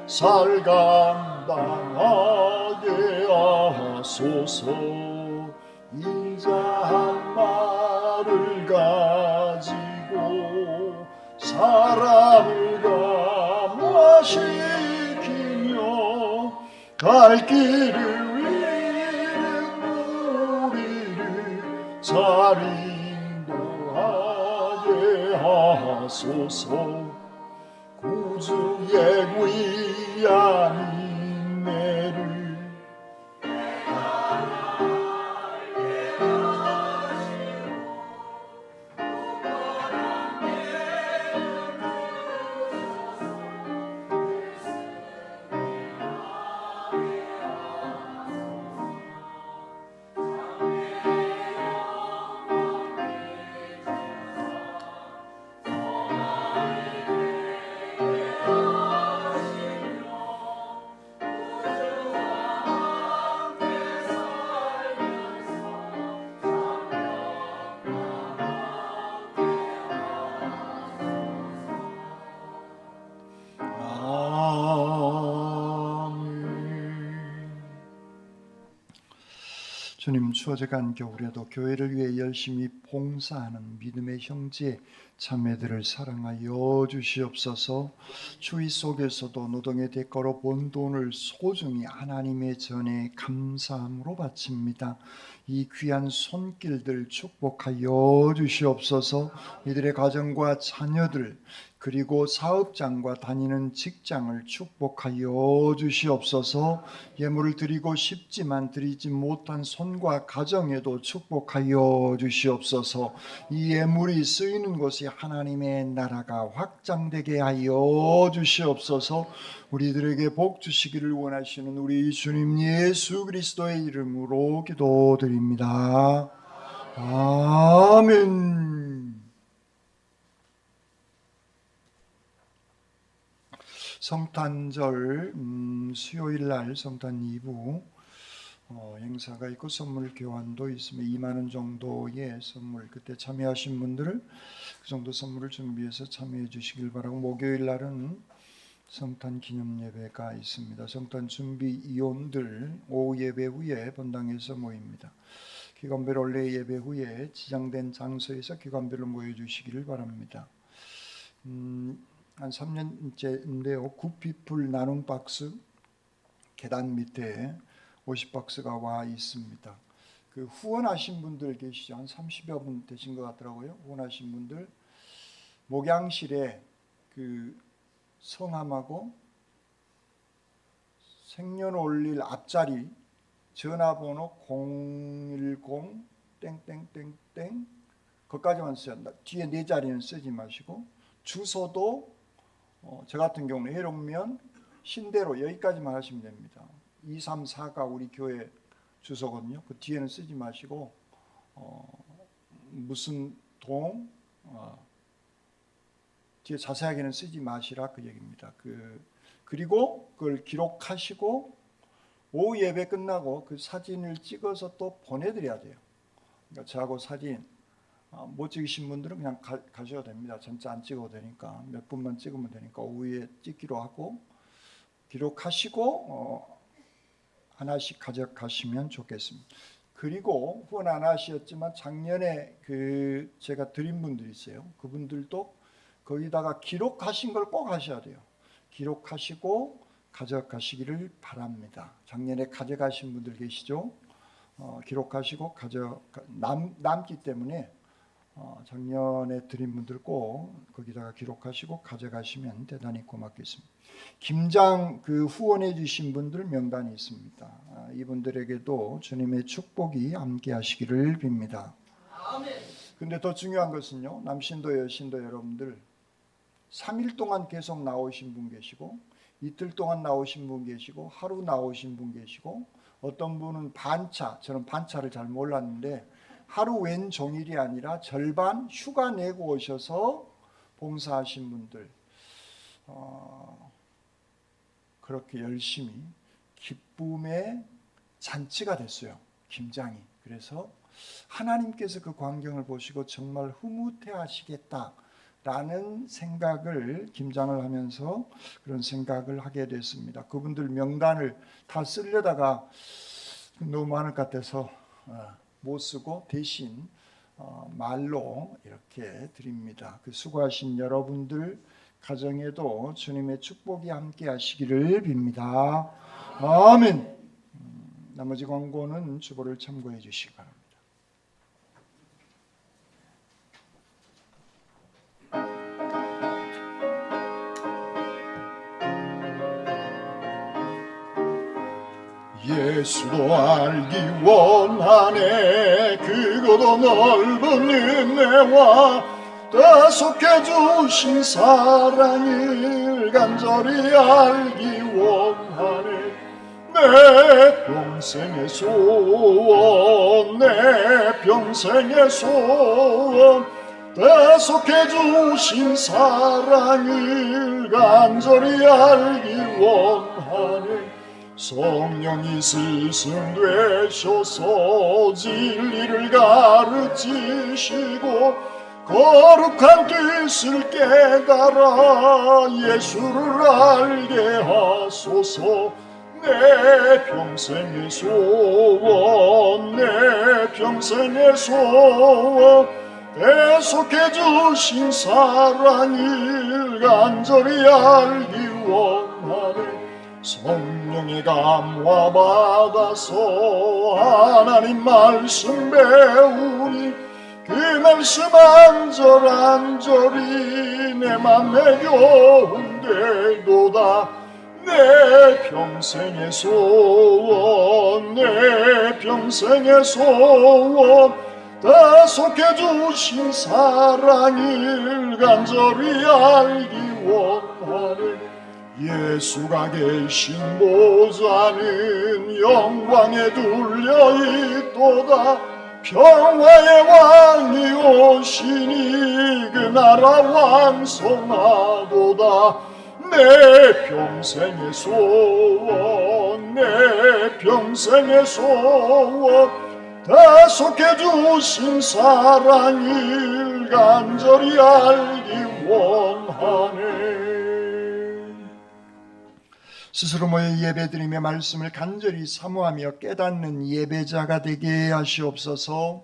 살 감당하게 하소서. 인자한 말을 가지고 사람을 감화시키며 갈 길을 잃은 우리를 잘 인도하게 하소서. 구주의 귀한 인내를 주님, 추워져간 겨울에도 교회를 위해 열심히 봉사하는 믿음의 형제 자매들을 사랑하여 주시옵소서. 추위 속에서도 노동의 대가로 번 돈을 소중히 하나님의 전에 감사함으로 바칩니다. 이 귀한 손길들 축복하여 주시옵소서. 이들의 가정과 자녀들 그리고 사업장과 다니는 직장을 축복하여 주시옵소서. 예물을 드리고 싶지만 드리지 못한 손과 가정에도 축복하여 주시옵소서. 이 예물이 쓰이는 곳이 하나님의 나라가 확장되게 하여 주시옵소서. 우리들에게 복 주시기를 원하시는 우리 주님 예수 그리스도의 이름으로 기도드립니다. 아멘. 성탄절 수요일 날 성탄 2부 행사가 있고 선물 교환도 있으면 2만 원 정도의 선물, 그때 참여하신 분들을 그 정도 선물을 준비해서 참여해 주시길 바라고, 목요일 날은 성탄 기념 예배가 있습니다. 성탄 준비 이혼들 오후 예배 후에 본당에서 모입니다. 기관별 원래 예배 후에 지정된 장소에서 기관별로 모여 주시기를 바랍니다. 한 3년째인데요. 구피풀 나눔 박스 계단 밑에 50박스가 와 있습니다. 그 후원하신 분들 계시죠? 한 30여 분 되신 것 같더라고요. 후원하신 분들 목양실에 그 성함하고 생년월일 앞자리 전화번호 010 땡땡땡땡 그것까지만 써야 한다. 뒤에 네 자리는 쓰지 마시고 주소도 저 같은 경우는 해롱면 신대로 여기까지만 하시면 됩니다. 234가 우리 교회 주소거든요. 그 뒤에는 쓰지 마시고 무슨 동 뒤에 자세하게는 쓰지 마시라 그 얘기입니다. 그리고 그걸 기록하시고 오후 예배 끝나고 그 사진을 찍어서 또 보내드려야 돼요. 그러니까 저하고 사진 못 찍으신 분들은 그냥 가셔도 됩니다. 전체 안 찍어도 되니까 몇 분만 찍으면 되니까 오후에 찍기로 하고 기록하시고 하나씩 가져가시면 좋겠습니다. 그리고 후원 안 하셨지만 작년에 제가 드린 분들이 있어요. 그분들도 거기다가 기록하신 걸 꼭 하셔야 돼요. 기록하시고 가져가시기를 바랍니다. 작년에 가져가신 분들 계시죠? 기록하시고 남기 때문에 작년에 드린 분들 꼭 거기다가 기록하시고 가져가시면 대단히 고맙겠습니다. 김장 후원해 주신 분들 명단이 있습니다. 이분들에게도 주님의 축복이 함께 하시기를 빕니다. 근데 더 중요한 것은요, 남신도 여신도 여러분들 3일 동안 계속 나오신 분 계시고, 이틀 동안 나오신 분 계시고, 하루 나오신 분 계시고, 어떤 분은 반차, 저는 반차를 잘 몰랐는데 하루 왼종일이 아니라 절반 휴가 내고 오셔서 봉사하신 분들, 그렇게 열심히 기쁨의 잔치가 됐어요, 김장이. 그래서 하나님께서 그 광경을 보시고 정말 흐뭇해하시겠다라는 생각을, 김장을 하면서 그런 생각을 하게 됐습니다. 그분들 명단을 다 쓰려다가 너무 많을 것 같아서 못 쓰고 대신 말로 이렇게 드립니다. 그 수고하신 여러분들 가정에도 주님의 축복이 함께 하시기를 빕니다. 아멘. 나머지 광고는 주보를 참고해 주시기 바랍니다. 예수도 알기 원하네. 크고도 넓은 은혜와 다속해 주신 사랑을 간절히 알기 원하네. 내 평생의 소원, 내 평생의 소원, 다속해 주신 사랑을 간절히 알기 원하네. 성령이 스승되셔서 진리를 가르치시고 거룩한 뜻을 깨달아 예수를 알게 하소서. 내 평생의 소원, 내 평생의 소원, 계속해 주신 사랑을 간절히 알기 원하네. 성령의 감화 받아서 하나님 말씀 배우니 그 말씀 안절안절이 내 맘에 겨운되도다. 내 평생의 소원, 내 평생의 소원, 다속해 주신 사랑을 간절히 알기 원하네. 예수가 계신 보좌는 영광에 둘려있도다. 평화의 왕이 오시니 그 나라 왕성하도다. 내 평생의 소원, 내 평생의 소원, 다속해 주신 사랑을 간절히 알기 원하네. 스스로 모여 예배드리며 말씀을 간절히 사모하며 깨닫는 예배자가 되게 하시옵소서.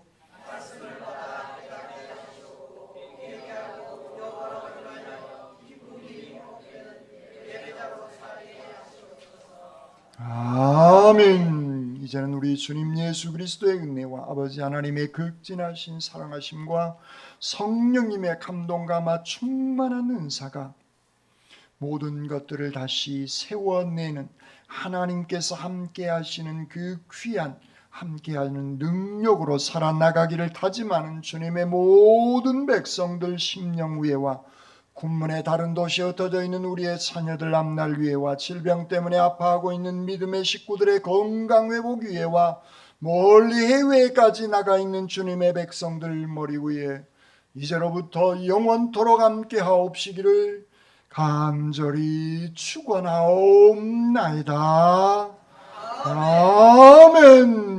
아멘. 이제는 우리 주님 예수 그리스도의 은혜와 아버지 하나님의 극진하신 사랑하심과 성령님의 감동감화 충만한 은사가 모든 것들을 다시 세워내는 하나님께서 함께 하시는 그 귀한 함께하는 능력으로 살아나가기를 다짐하는 주님의 모든 백성들 심령 위에와 군문의 다른 도시에 흩어져 있는 우리의 자녀들 앞날 위에와 질병 때문에 아파하고 있는 믿음의 식구들의 건강 회복 위에와 멀리 해외까지 나가 있는 주님의 백성들 머리 위에 이제로부터 영원토록 함께 하옵시기를 간절히 축원하옵나이다. 아멘.